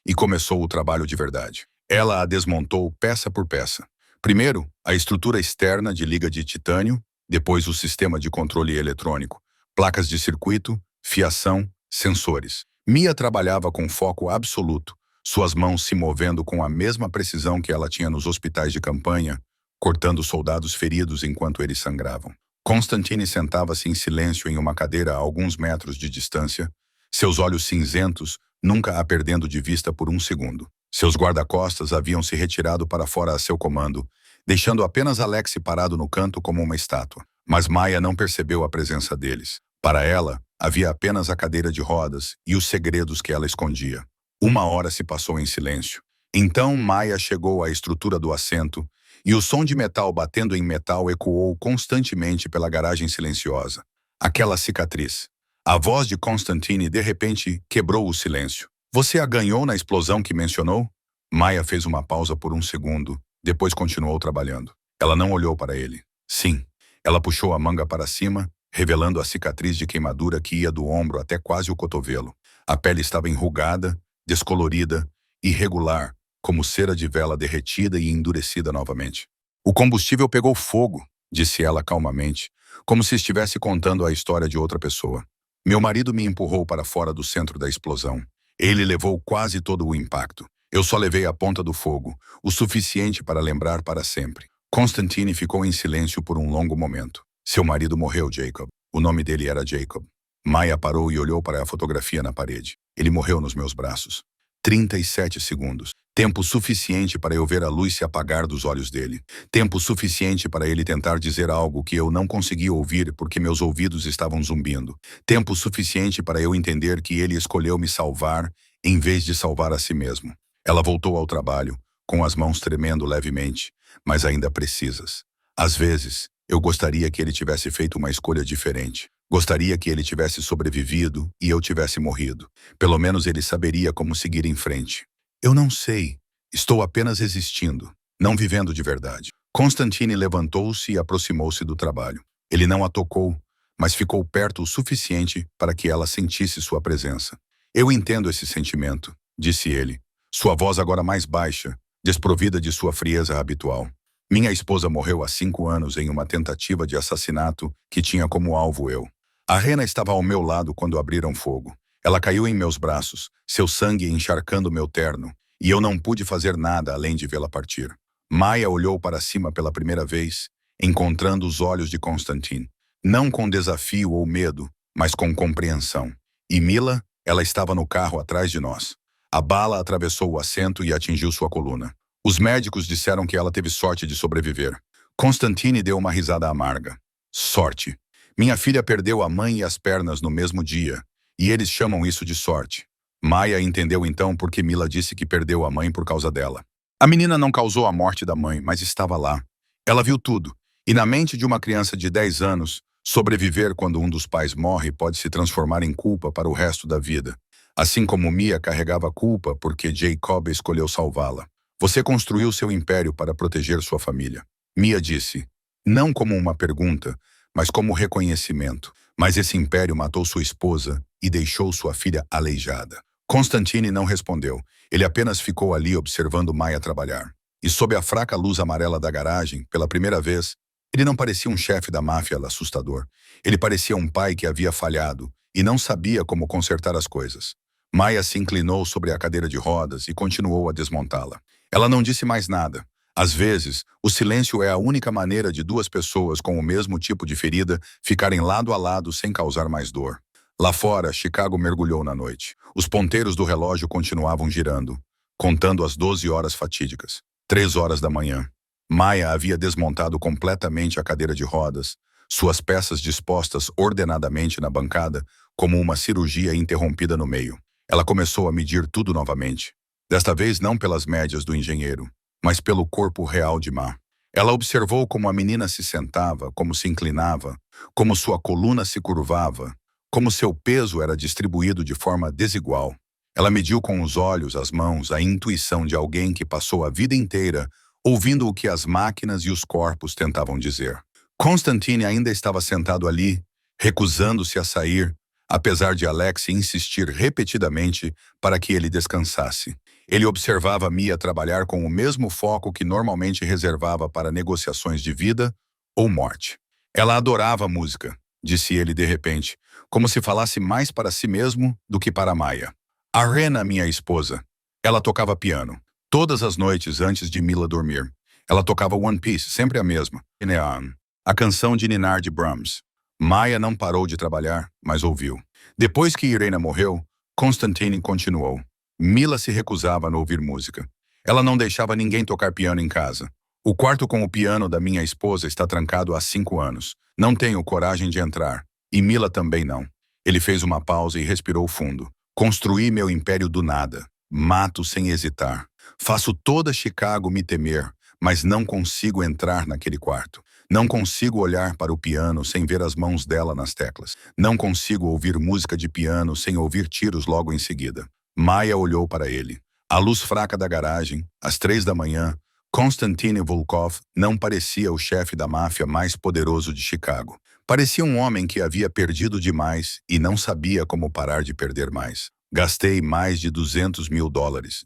e começou o trabalho de verdade. Ela a desmontou peça por peça. Primeiro, a estrutura externa de liga de titânio, depois o sistema de controle eletrônico, placas de circuito, fiação, sensores. Mia trabalhava com foco absoluto, suas mãos se movendo com a mesma precisão que ela tinha nos hospitais de campanha, cortando soldados feridos enquanto eles sangravam. Constantine sentava-se em silêncio em uma cadeira a alguns metros de distância, seus olhos cinzentos nunca a perdendo de vista por um segundo. Seus guarda-costas haviam se retirado para fora a seu comando, deixando apenas Alexei parado no canto como uma estátua. Mas Maya não percebeu a presença deles. Para ela, havia apenas a cadeira de rodas e os segredos que ela escondia. 1 hora se passou em silêncio. Então Maya chegou à estrutura do assento e o som de metal batendo em metal ecoou constantemente pela garagem silenciosa. Aquela cicatriz. A voz de Constantine de repente quebrou o silêncio. Você a ganhou na explosão que mencionou? Maya fez uma pausa por um segundo, depois continuou trabalhando. Ela não olhou para ele. Sim. Ela puxou a manga para cima, revelando a cicatriz de queimadura que ia do ombro até quase o cotovelo. A pele estava enrugada, descolorida, irregular, como cera de vela derretida e endurecida novamente. O combustível pegou fogo, disse ela calmamente, como se estivesse contando a história de outra pessoa. Meu marido me empurrou para fora do centro da explosão. Ele levou quase todo o impacto. Eu só levei a ponta do fogo, o suficiente para lembrar para sempre. Constantine ficou em silêncio por um longo momento. Seu marido morreu, Jacob. O nome dele era Jacob. Maya parou e olhou para a fotografia na parede. Ele morreu nos meus braços. 37 segundos. Tempo suficiente para eu ver a luz se apagar dos olhos dele. Tempo suficiente para ele tentar dizer algo que eu não conseguia ouvir porque meus ouvidos estavam zumbindo. Tempo suficiente para eu entender que ele escolheu me salvar em vez de salvar a si mesmo. Ela voltou ao trabalho, com as mãos tremendo levemente, mas ainda precisas. Às vezes, eu gostaria que ele tivesse feito uma escolha diferente. Gostaria que ele tivesse sobrevivido e eu tivesse morrido. Pelo menos ele saberia como seguir em frente. Eu não sei. Estou apenas existindo, não vivendo de verdade. Constantine levantou-se e aproximou-se do trabalho. Ele não a tocou, mas ficou perto o suficiente para que ela sentisse sua presença. Eu entendo esse sentimento, disse ele, sua voz agora mais baixa, desprovida de sua frieza habitual. Minha esposa morreu há 5 anos em uma tentativa de assassinato que tinha como alvo eu. A Rena estava ao meu lado quando abriram fogo. Ela caiu em meus braços, seu sangue encharcando meu terno, e eu não pude fazer nada além de vê-la partir. Maya olhou para cima pela primeira vez, encontrando os olhos de Constantine. Não com desafio ou medo, mas com compreensão. E Mila, ela estava no carro atrás de nós. A bala atravessou o assento e atingiu sua coluna. Os médicos disseram que ela teve sorte de sobreviver. Constantine deu uma risada amarga. Sorte. Minha filha perdeu a mãe e as pernas no mesmo dia, e eles chamam isso de sorte. Maya entendeu então por que Mila disse que perdeu a mãe por causa dela. A menina não causou a morte da mãe, mas estava lá. Ela viu tudo, e na mente de uma criança de 10 anos, sobreviver quando um dos pais morre pode se transformar em culpa para o resto da vida. Assim como Mia carregava culpa porque Jacob escolheu salvá-la. Você construiu seu império para proteger sua família. Mia disse, não como uma pergunta, mas como reconhecimento. Mas esse império matou sua esposa e deixou sua filha aleijada. Constantine não respondeu. Ele apenas ficou ali observando Maya trabalhar. E sob a fraca luz amarela da garagem, pela primeira vez, ele não parecia um chefe da máfia assustador. Ele parecia um pai que havia falhado e não sabia como consertar as coisas. Maya se inclinou sobre a cadeira de rodas e continuou a desmontá-la. Ela não disse mais nada. Às vezes, o silêncio é a única maneira de duas pessoas com o mesmo tipo de ferida ficarem lado a lado sem causar mais dor. Lá fora, Chicago mergulhou na noite. Os ponteiros do relógio continuavam girando, contando as 12 horas fatídicas. 3 horas da manhã. Maia havia desmontado completamente a cadeira de rodas, suas peças dispostas ordenadamente na bancada, como uma cirurgia interrompida no meio. Ela começou a medir tudo novamente. Desta vez não pelas médias do engenheiro, mas pelo corpo real de Ma. Ela observou como a menina se sentava, como se inclinava, como sua coluna se curvava, como seu peso era distribuído de forma desigual. Ela mediu com os olhos, as mãos, a intuição de alguém que passou a vida inteira ouvindo o que as máquinas e os corpos tentavam dizer. Constantine ainda estava sentado ali, recusando-se a sair, apesar de Alex insistir repetidamente para que ele descansasse. Ele observava Mia trabalhar com o mesmo foco que normalmente reservava para negociações de vida ou morte. Ela adorava a música, disse ele de repente, como se falasse mais para si mesmo do que para Maia. A Rena, minha esposa. Ela tocava piano. Todas as noites antes de Mila dormir. Ela tocava One Piece, sempre a mesma. Neon, a canção de ninar de Brahms. Maia não parou de trabalhar, mas ouviu. Depois que Irena morreu, Constantine continuou. Mila se recusava a ouvir música. Ela não deixava ninguém tocar piano em casa. O quarto com o piano da minha esposa está trancado há 5 anos. Não tenho coragem de entrar. E Mila também não. Ele fez uma pausa e respirou fundo. Construí meu império do nada. Mato sem hesitar. Faço toda Chicago me temer, mas não consigo entrar naquele quarto. Não consigo olhar para o piano sem ver as mãos dela nas teclas. Não consigo ouvir música de piano sem ouvir tiros logo em seguida. Maia olhou para ele. A luz fraca da garagem, às 3 da manhã, Konstantin Volkov não parecia o chefe da máfia mais poderoso de Chicago. Parecia um homem que havia perdido demais e não sabia como parar de perder mais. Gastei mais de $200 mil,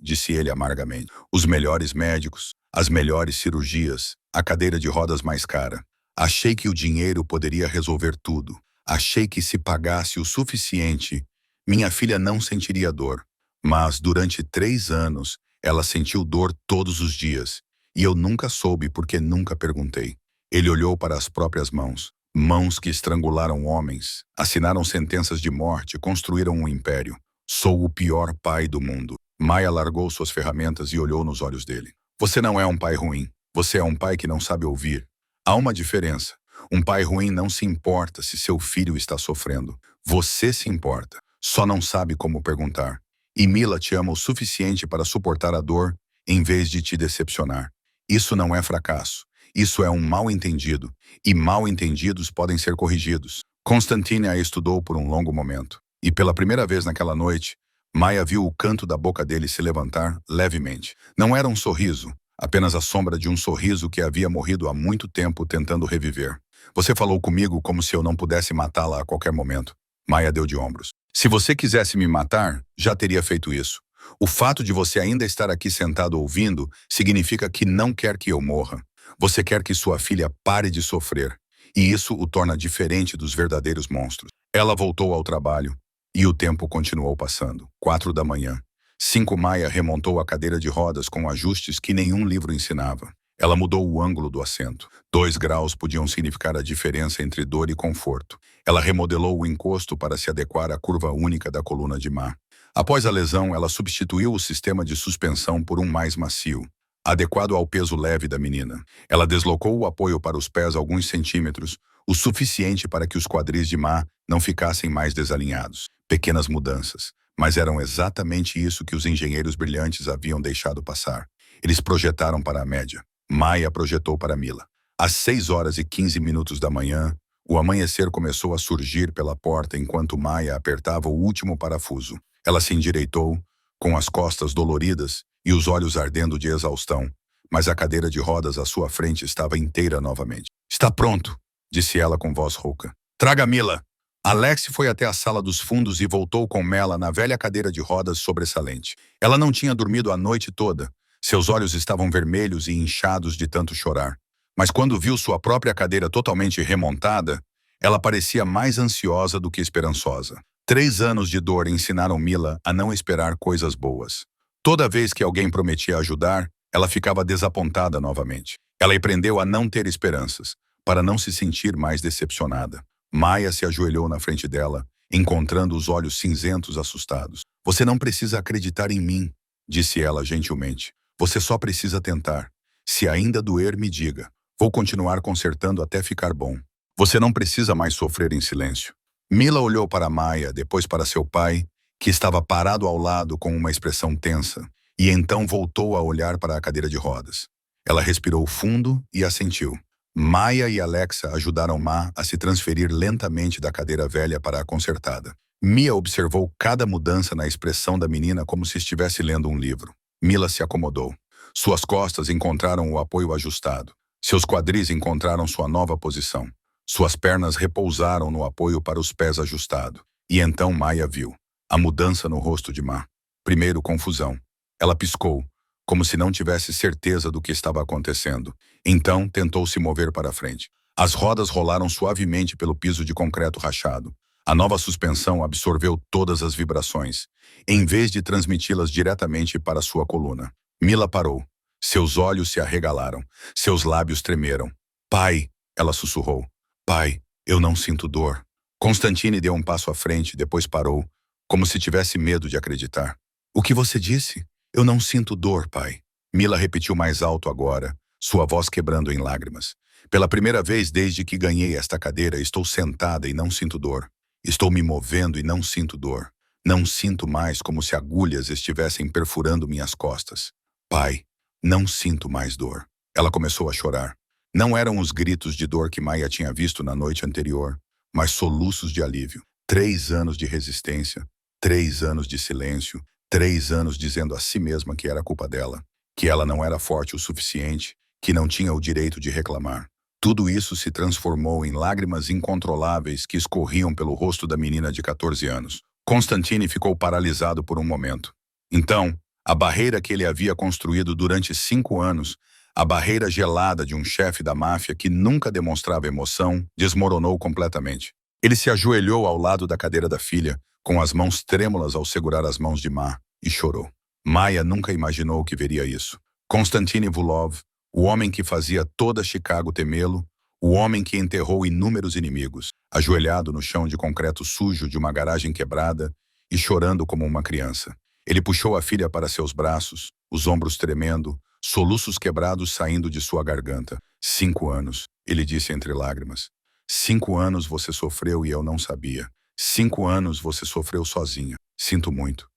disse ele amargamente. Os melhores médicos, as melhores cirurgias, a cadeira de rodas mais cara. Achei que o dinheiro poderia resolver tudo. Achei que se pagasse o suficiente, minha filha não sentiria dor. Mas durante 3 anos, ela sentiu dor todos os dias. E eu nunca soube porque nunca perguntei. Ele olhou para as próprias mãos. Mãos que estrangularam homens, assinaram sentenças de morte, construíram um império. Sou o pior pai do mundo. Maia largou suas ferramentas e olhou nos olhos dele. Você não é um pai ruim. Você é um pai que não sabe ouvir. Há uma diferença. Um pai ruim não se importa se seu filho está sofrendo. Você se importa. Só não sabe como perguntar. E Mila te ama o suficiente para suportar a dor em vez de te decepcionar. Isso não é fracasso. Isso é um mal-entendido. E mal-entendidos podem ser corrigidos. Constantine a estudou por um longo momento. E pela primeira vez naquela noite, Maia viu o canto da boca dele se levantar levemente. Não era um sorriso, apenas a sombra de um sorriso que havia morrido há muito tempo tentando reviver. Você falou comigo como se eu não pudesse matá-la a qualquer momento. Maia deu de ombros. Se você quisesse me matar, já teria feito isso. O fato de você ainda estar aqui sentado ouvindo significa que não quer que eu morra. Você quer que sua filha pare de sofrer. E isso o torna diferente dos verdadeiros monstros. Ela voltou ao trabalho. E o tempo continuou passando. 4 da manhã. 5 Maia remontou a cadeira de rodas com ajustes que nenhum livro ensinava. Ela mudou o ângulo do assento. 2 graus podiam significar a diferença entre dor e conforto. Ela remodelou o encosto para se adequar à curva única da coluna de Ma. Após a lesão, ela substituiu o sistema de suspensão por um mais macio, adequado ao peso leve da menina. Ela deslocou o apoio para os pés alguns centímetros, o suficiente para que os quadris de Ma não ficassem mais desalinhados. Pequenas mudanças, mas eram exatamente isso que os engenheiros brilhantes haviam deixado passar. Eles projetaram para a média. Maia projetou para Mila. Às 6h15 da manhã, o amanhecer começou a surgir pela porta enquanto Maia apertava o último parafuso. Ela se endireitou, com as costas doloridas e os olhos ardendo de exaustão, mas a cadeira de rodas à sua frente estava inteira novamente. Está pronto, disse ela com voz rouca. Traga Mila. Alex foi até a sala dos fundos e voltou com Mela na velha cadeira de rodas sobressalente. Ela não tinha dormido a noite toda. Seus olhos estavam vermelhos e inchados de tanto chorar. Mas quando viu sua própria cadeira totalmente remontada, ela parecia mais ansiosa do que esperançosa. 3 anos de dor ensinaram Mila a não esperar coisas boas. Toda vez que alguém prometia ajudar, ela ficava desapontada novamente. Ela aprendeu a não ter esperanças, para não se sentir mais decepcionada. Maia se ajoelhou na frente dela, encontrando os olhos cinzentos assustados. Você não precisa acreditar em mim, disse ela gentilmente. Você só precisa tentar. Se ainda doer, me diga. Vou continuar consertando até ficar bom. Você não precisa mais sofrer em silêncio. Mila olhou para Maya, depois para seu pai, que estava parado ao lado com uma expressão tensa, e então voltou a olhar para a cadeira de rodas. Ela respirou fundo e assentiu. Maya e Alexa ajudaram Ma a se transferir lentamente da cadeira velha para a consertada. Mia observou cada mudança na expressão da menina como se estivesse lendo um livro. Mila se acomodou. Suas costas encontraram o apoio ajustado. Seus quadris encontraram sua nova posição. Suas pernas repousaram no apoio para os pés ajustado. E então Maya viu a mudança no rosto de Ma. Primeiro, confusão. Ela piscou, como se não tivesse certeza do que estava acontecendo. Então, tentou se mover para frente. As rodas rolaram suavemente pelo piso de concreto rachado. A nova suspensão absorveu todas as vibrações, em vez de transmiti-las diretamente para sua coluna. Mila parou. Seus olhos se arregalaram. Seus lábios tremeram. Pai, ela sussurrou. Pai, eu não sinto dor. Constantine deu um passo à frente, depois parou, como se tivesse medo de acreditar. O que você disse? Eu não sinto dor, pai. Mila repetiu mais alto agora, sua voz quebrando em lágrimas. Pela primeira vez desde que ganhei esta cadeira, estou sentada e não sinto dor. Estou me movendo e não sinto dor. Não sinto mais como se agulhas estivessem perfurando minhas costas. Pai, não sinto mais dor. Ela começou a chorar. Não eram os gritos de dor que Maya tinha visto na noite anterior, mas soluços de alívio. 3 anos de resistência, 3 anos de silêncio, 3 anos dizendo a si mesma que era culpa dela, que ela não era forte o suficiente, que não tinha o direito de reclamar. Tudo isso se transformou em lágrimas incontroláveis que escorriam pelo rosto da menina de 14 anos. Constantine ficou paralisado por um momento. Então, a barreira que ele havia construído durante 5 anos, a barreira gelada de um chefe da máfia que nunca demonstrava emoção, desmoronou completamente. Ele se ajoelhou ao lado da cadeira da filha, com as mãos trêmulas ao segurar as mãos de Ma, e chorou. Maya nunca imaginou que veria isso. Konstantin Vulov, o homem que fazia toda Chicago temê-lo, o homem que enterrou inúmeros inimigos, ajoelhado no chão de concreto sujo de uma garagem quebrada e chorando como uma criança. Ele puxou a filha para seus braços, os ombros tremendo, soluços quebrados saindo de sua garganta. 5 anos, ele disse entre lágrimas. 5 anos você sofreu e eu não sabia. 5 anos você sofreu sozinha. Sinto muito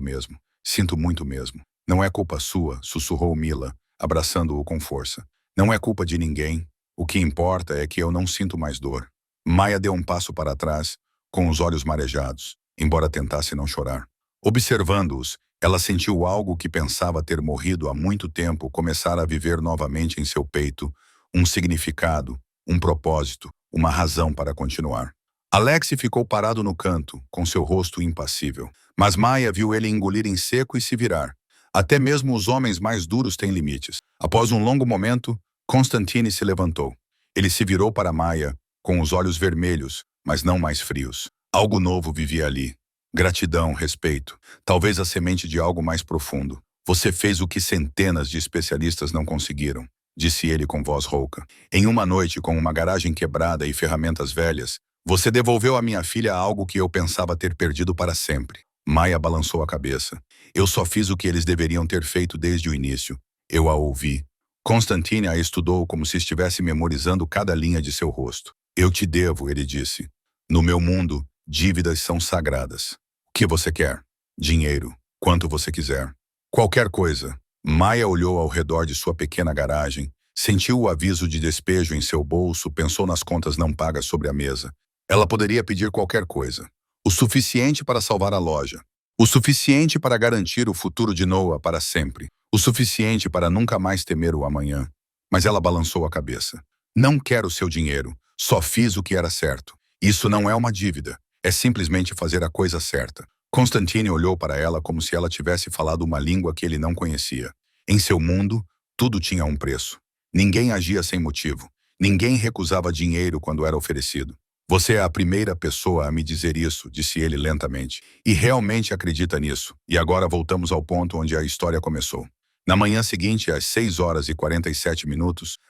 mesmo, sinto muito mesmo. Não é culpa sua, sussurrou Mila, abraçando-o com força. Não é culpa de ninguém. O que importa é que eu não sinto mais dor. Maya deu um passo para trás, com os olhos marejados, embora tentasse não chorar. Observando-os, ela sentiu algo que pensava ter morrido há muito tempo começar a viver novamente em seu peito, um significado, um propósito, uma razão para continuar. Alex ficou parado no canto, com seu rosto impassível. Mas Maya viu ele engolir em seco e se virar. Até mesmo os homens mais duros têm limites. Após um longo momento, Constantine se levantou. Ele se virou para Maya, com os olhos vermelhos, mas não mais frios. Algo novo vivia ali. Gratidão, respeito, talvez a semente de algo mais profundo. Você fez o que centenas de especialistas não conseguiram, disse ele com voz rouca. Em uma noite, com uma garagem quebrada e ferramentas velhas, você devolveu à minha filha algo que eu pensava ter perdido para sempre. Maya balançou a cabeça. Eu só fiz o que eles deveriam ter feito desde o início. Eu a ouvi. Constantine a estudou como se estivesse memorizando cada linha de seu rosto. Eu te devo, ele disse. No meu mundo, dívidas são sagradas. O que você quer? Dinheiro. Quanto você quiser. Qualquer coisa. Maya olhou ao redor de sua pequena garagem, sentiu o aviso de despejo em seu bolso, pensou nas contas não pagas sobre a mesa. Ela poderia pedir qualquer coisa. O suficiente para salvar a loja. O suficiente para garantir o futuro de Noah para sempre. O suficiente para nunca mais temer o amanhã. Mas ela balançou a cabeça. Não quero seu dinheiro. Só fiz o que era certo. Isso não é uma dívida. É simplesmente fazer a coisa certa. Constantine olhou para ela como se ela tivesse falado uma língua que ele não conhecia. Em seu mundo, tudo tinha um preço. Ninguém agia sem motivo. Ninguém recusava dinheiro quando era oferecido. Você é a primeira pessoa a me dizer isso, disse ele lentamente. E realmente acredita nisso. E agora voltamos ao ponto onde a história começou. Na manhã seguinte, às 6h47,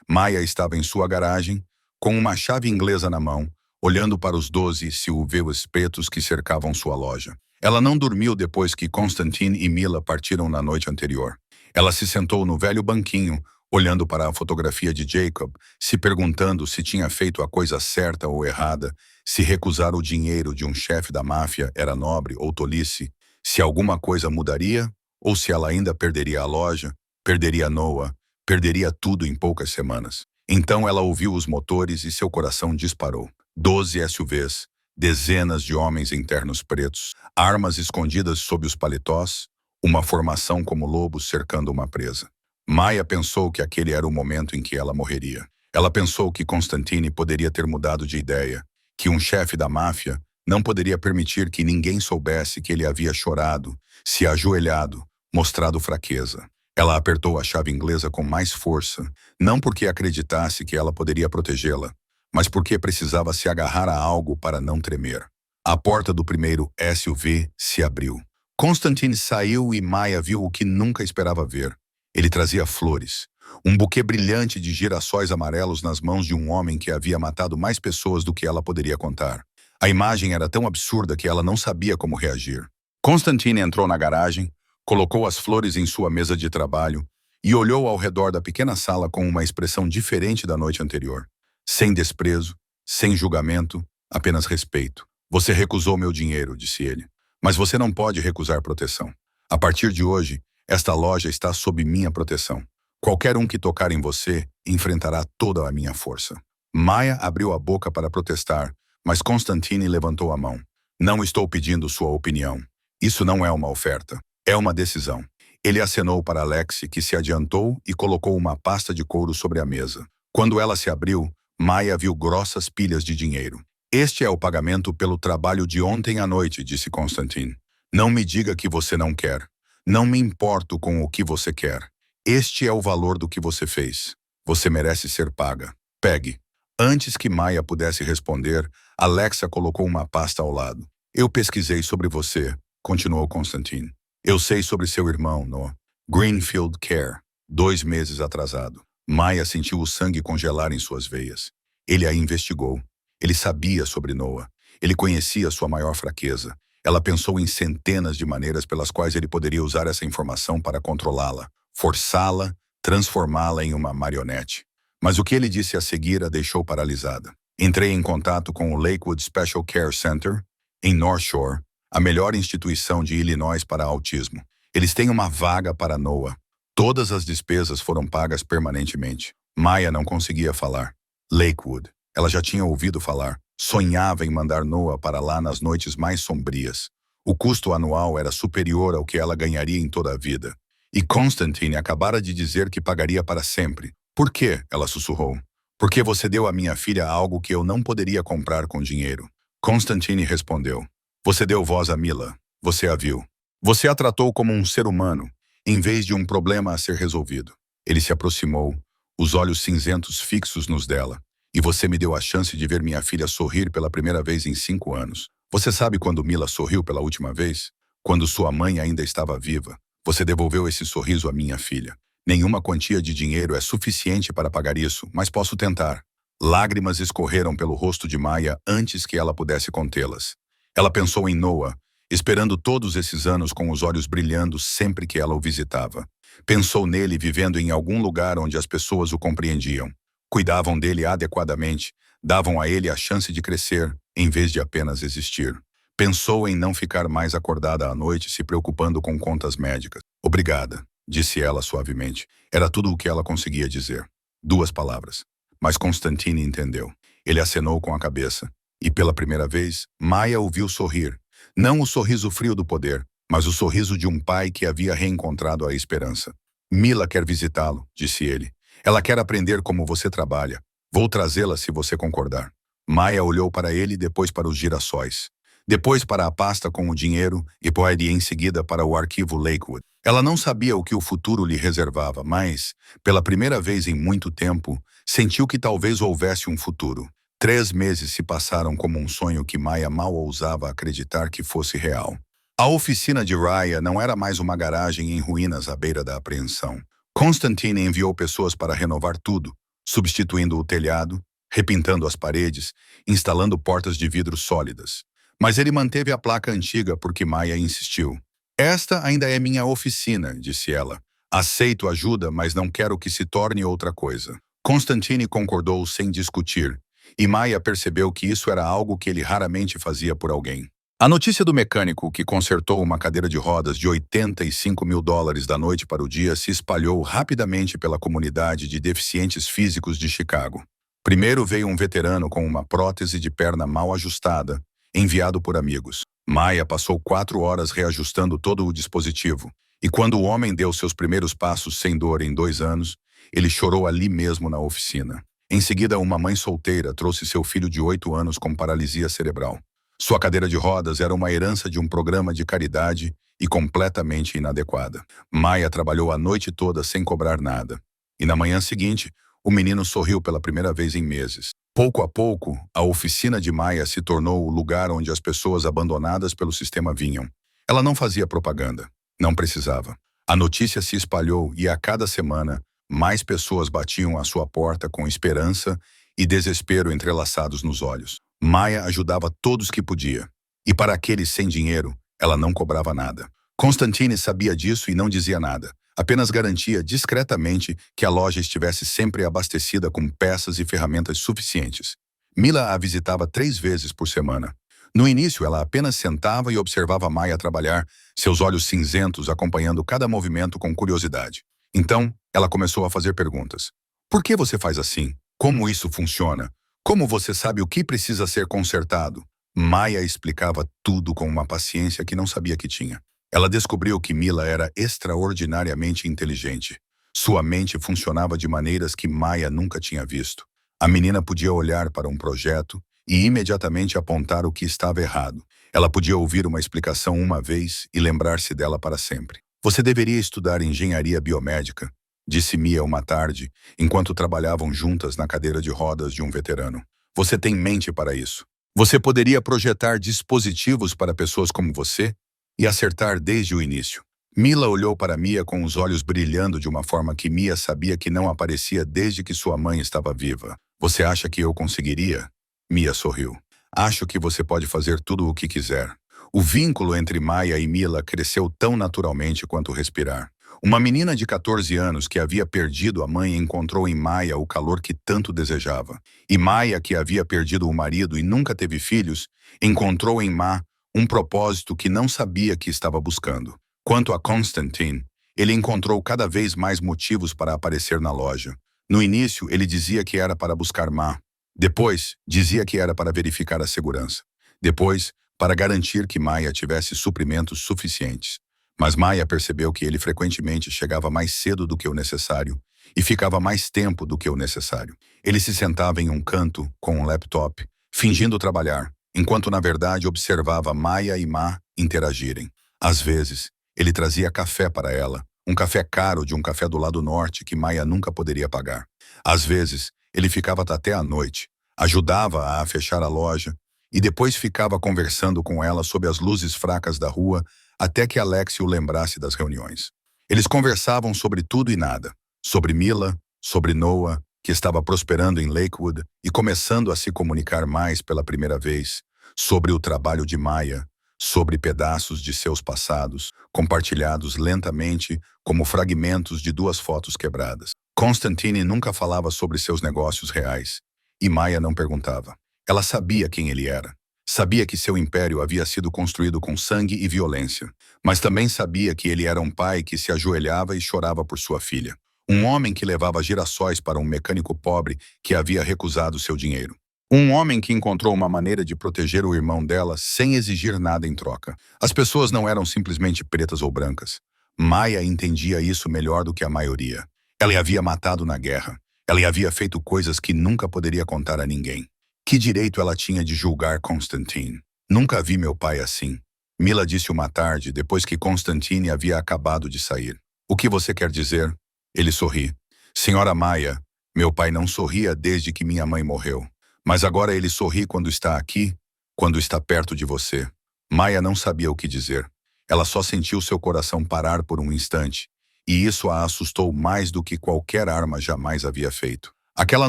Maya estava em sua garagem, com uma chave inglesa na mão, olhando para os 12 SUVs pretos que cercavam sua loja. Ela não dormiu depois que Constantine e Mila partiram na noite anterior. Ela se sentou no velho banquinho, olhando para a fotografia de Jacob, se perguntando se tinha feito a coisa certa ou errada, se recusar o dinheiro de um chefe da máfia era nobre ou tolice, se alguma coisa mudaria ou se ela ainda perderia a loja, perderia Noah, perderia tudo em poucas semanas. Então ela ouviu os motores e seu coração disparou. 12 SUVs, dezenas de homens em ternos pretos, armas escondidas sob os paletós, uma formação como lobos cercando uma presa. Maya pensou que aquele era o momento em que ela morreria. Ela pensou que Constantine poderia ter mudado de ideia, que um chefe da máfia não poderia permitir que ninguém soubesse que ele havia chorado, se ajoelhado, mostrado fraqueza. Ela apertou a chave inglesa com mais força, não porque acreditasse que ela poderia protegê-la, mas porque precisava se agarrar a algo para não tremer. A porta do primeiro SUV se abriu. Constantine saiu e Maya viu o que nunca esperava ver. Ele trazia flores, um buquê brilhante de girassóis amarelos nas mãos de um homem que havia matado mais pessoas do que ela poderia contar. A imagem era tão absurda que ela não sabia como reagir. Constantine entrou na garagem, colocou as flores em sua mesa de trabalho e olhou ao redor da pequena sala com uma expressão diferente da noite anterior. Sem desprezo, sem julgamento, apenas respeito. Você recusou meu dinheiro, disse ele. Mas você não pode recusar proteção. A partir de hoje, esta loja está sob minha proteção. Qualquer um que tocar em você enfrentará toda a minha força. Maya abriu a boca para protestar, mas Constantine levantou a mão. Não estou pedindo sua opinião. Isso não é uma oferta. É uma decisão. Ele acenou para Alexi, que se adiantou e colocou uma pasta de couro sobre a mesa. Quando ela se abriu, Maya viu grossas pilhas de dinheiro. Este é o pagamento pelo trabalho de ontem à noite, disse Constantine. Não me diga que você não quer. Não me importo com o que você quer. Este é o valor do que você fez. Você merece ser paga. Pegue. Antes que Maya pudesse responder, Alexa colocou uma pasta ao lado. Eu pesquisei sobre você, continuou Constantine. Eu sei sobre seu irmão no Greenfield Care, 2 meses atrasado. Maya sentiu o sangue congelar em suas veias. Ele a investigou. Ele sabia sobre Noah. Ele conhecia sua maior fraqueza. Ela pensou em centenas de maneiras pelas quais ele poderia usar essa informação para controlá-la, forçá-la, transformá-la em uma marionete. Mas o que ele disse a seguir a deixou paralisada. Entrei em contato com o Lakewood Special Care Center, em North Shore, a melhor instituição de Illinois para autismo. Eles têm uma vaga para Noah. Todas as despesas foram pagas permanentemente. Maya não conseguia falar. Lakewood. Ela já tinha ouvido falar. Sonhava em mandar Noah para lá nas noites mais sombrias. O custo anual era superior ao que ela ganharia em toda a vida. E Constantine acabara de dizer que pagaria para sempre. Por quê? Ela sussurrou. Porque você deu à minha filha algo que eu não poderia comprar com dinheiro. Constantine respondeu. Você deu voz a Mila. Você a viu. Você a tratou como um ser humano, em vez de um problema a ser resolvido. Ele se aproximou, os olhos cinzentos fixos nos dela. E você me deu a chance de ver minha filha sorrir pela primeira vez em 5 anos. Você sabe quando Mila sorriu pela última vez? Quando sua mãe ainda estava viva. Você devolveu esse sorriso à minha filha. Nenhuma quantia de dinheiro é suficiente para pagar isso, mas posso tentar. Lágrimas escorreram pelo rosto de Maya antes que ela pudesse contê-las. Ela pensou em Noah, esperando todos esses anos com os olhos brilhando sempre que ela o visitava. Pensou nele vivendo em algum lugar onde as pessoas o compreendiam. Cuidavam dele adequadamente, davam a ele a chance de crescer, em vez de apenas existir. Pensou em não ficar mais acordada à noite se preocupando com contas médicas. Obrigada, disse ela suavemente. Era tudo o que ela conseguia dizer. 2 palavras. Mas Constantine entendeu. Ele acenou com a cabeça. E pela primeira vez, Maya o viu sorrir. Não o sorriso frio do poder, mas o sorriso de um pai que havia reencontrado a esperança. Mila quer visitá-lo, disse ele. Ela quer aprender como você trabalha. Vou trazê-la se você concordar. Maya olhou para ele e depois para os girassóis. Depois para a pasta com o dinheiro e pode em seguida para o arquivo Lakewood. Ela não sabia o que o futuro lhe reservava, mas, pela primeira vez em muito tempo, sentiu que talvez houvesse um futuro. 3 meses se passaram como um sonho que Maya mal ousava acreditar que fosse real. A oficina de Raya não era mais uma garagem em ruínas à beira da apreensão. Constantine enviou pessoas para renovar tudo, substituindo o telhado, repintando as paredes, instalando portas de vidro sólidas. Mas ele manteve a placa antiga porque Maya insistiu. Esta ainda é minha oficina, disse ela. Aceito ajuda, mas não quero que se torne outra coisa. Constantine concordou sem discutir, e Maia percebeu que isso era algo que ele raramente fazia por alguém. A notícia do mecânico que consertou uma cadeira de rodas de $85.000 da noite para o dia se espalhou rapidamente pela comunidade de deficientes físicos de Chicago. Primeiro veio um veterano com uma prótese de perna mal ajustada, enviado por amigos. Maia passou 4 horas reajustando todo o dispositivo, e quando o homem deu seus primeiros passos sem dor em 2 anos, ele chorou ali mesmo na oficina. Em seguida, uma mãe solteira trouxe seu filho de 8 anos com paralisia cerebral. Sua cadeira de rodas era uma herança de um programa de caridade e completamente inadequada. Maia trabalhou a noite toda sem cobrar nada. E na manhã seguinte, o menino sorriu pela primeira vez em meses. Pouco a pouco, a oficina de Maia se tornou o lugar onde as pessoas abandonadas pelo sistema vinham. Ela não fazia propaganda. Não precisava. A notícia se espalhou e a cada semana, mais pessoas batiam à sua porta com esperança e desespero entrelaçados nos olhos. Maia ajudava todos que podia. E para aqueles sem dinheiro, ela não cobrava nada. Constantine sabia disso e não dizia nada. Apenas garantia discretamente que a loja estivesse sempre abastecida com peças e ferramentas suficientes. Mila a visitava 3 vezes por semana. No início, ela apenas sentava e observava Maia trabalhar, seus olhos cinzentos acompanhando cada movimento com curiosidade. Então, ela começou a fazer perguntas. Por que você faz assim? Como isso funciona? Como você sabe o que precisa ser consertado? Maia explicava tudo com uma paciência que não sabia que tinha. Ela descobriu que Mila era extraordinariamente inteligente. Sua mente funcionava de maneiras que Maia nunca tinha visto. A menina podia olhar para um projeto e imediatamente apontar o que estava errado. Ela podia ouvir uma explicação uma vez e lembrar-se dela para sempre. Você deveria estudar engenharia biomédica, disse Mia uma tarde, enquanto trabalhavam juntas na cadeira de rodas de um veterano. Você tem mente para isso. Você poderia projetar dispositivos para pessoas como você e acertar desde o início. Mila olhou para Mia com os olhos brilhando de uma forma que Mia sabia que não aparecia desde que sua mãe estava viva. Você acha que eu conseguiria? Mia sorriu. Acho que você pode fazer tudo o que quiser. O vínculo entre Maia e Mila cresceu tão naturalmente quanto respirar. Uma menina de 14 anos que havia perdido a mãe encontrou em Maia o calor que tanto desejava. E Maia, que havia perdido o marido e nunca teve filhos, encontrou em Ma um propósito que não sabia que estava buscando. Quanto a Constantine, ele encontrou cada vez mais motivos para aparecer na loja. No início, ele dizia que era para buscar Ma. Depois, dizia que era para verificar a segurança. Depois, para garantir que Maia tivesse suprimentos suficientes. Mas Maia percebeu que ele frequentemente chegava mais cedo do que o necessário e ficava mais tempo do que o necessário. Ele se sentava em um canto, com um laptop, fingindo trabalhar, enquanto na verdade observava Maia e Ma interagirem. Às vezes, ele trazia café para ela, um café caro de um café do lado norte que Maia nunca poderia pagar. Às vezes, ele ficava até a noite, ajudava-a a fechar a loja e depois ficava conversando com ela sob as luzes fracas da rua até que Alex o lembrasse das reuniões. Eles conversavam sobre tudo e nada, sobre Mila, sobre Noah, que estava prosperando em Lakewood e começando a se comunicar mais pela primeira vez, sobre o trabalho de Maia, sobre pedaços de seus passados, compartilhados lentamente como fragmentos de 2 fotos quebradas. Constantine nunca falava sobre seus negócios reais, e Maia não perguntava. Ela sabia quem ele era. Sabia que seu império havia sido construído com sangue e violência, mas também sabia que ele era um pai que se ajoelhava e chorava por sua filha. Um homem que levava girassóis para um mecânico pobre que havia recusado seu dinheiro. Um homem que encontrou uma maneira de proteger o irmão dela sem exigir nada em troca. As pessoas não eram simplesmente pretas ou brancas. Maia entendia isso melhor do que a maioria. Ela havia matado na guerra. Ela havia feito coisas que nunca poderia contar a ninguém. Que direito ela tinha de julgar Constantine? Nunca vi meu pai assim. Mila disse uma tarde, depois que Constantine havia acabado de sair. O que você quer dizer? Ele sorri. Senhora Maia, meu pai não sorria desde que minha mãe morreu. Mas agora ele sorri quando está aqui, quando está perto de você. Maia não sabia o que dizer. Ela só sentiu seu coração parar por um instante. E isso a assustou mais do que qualquer arma jamais havia feito. Aquela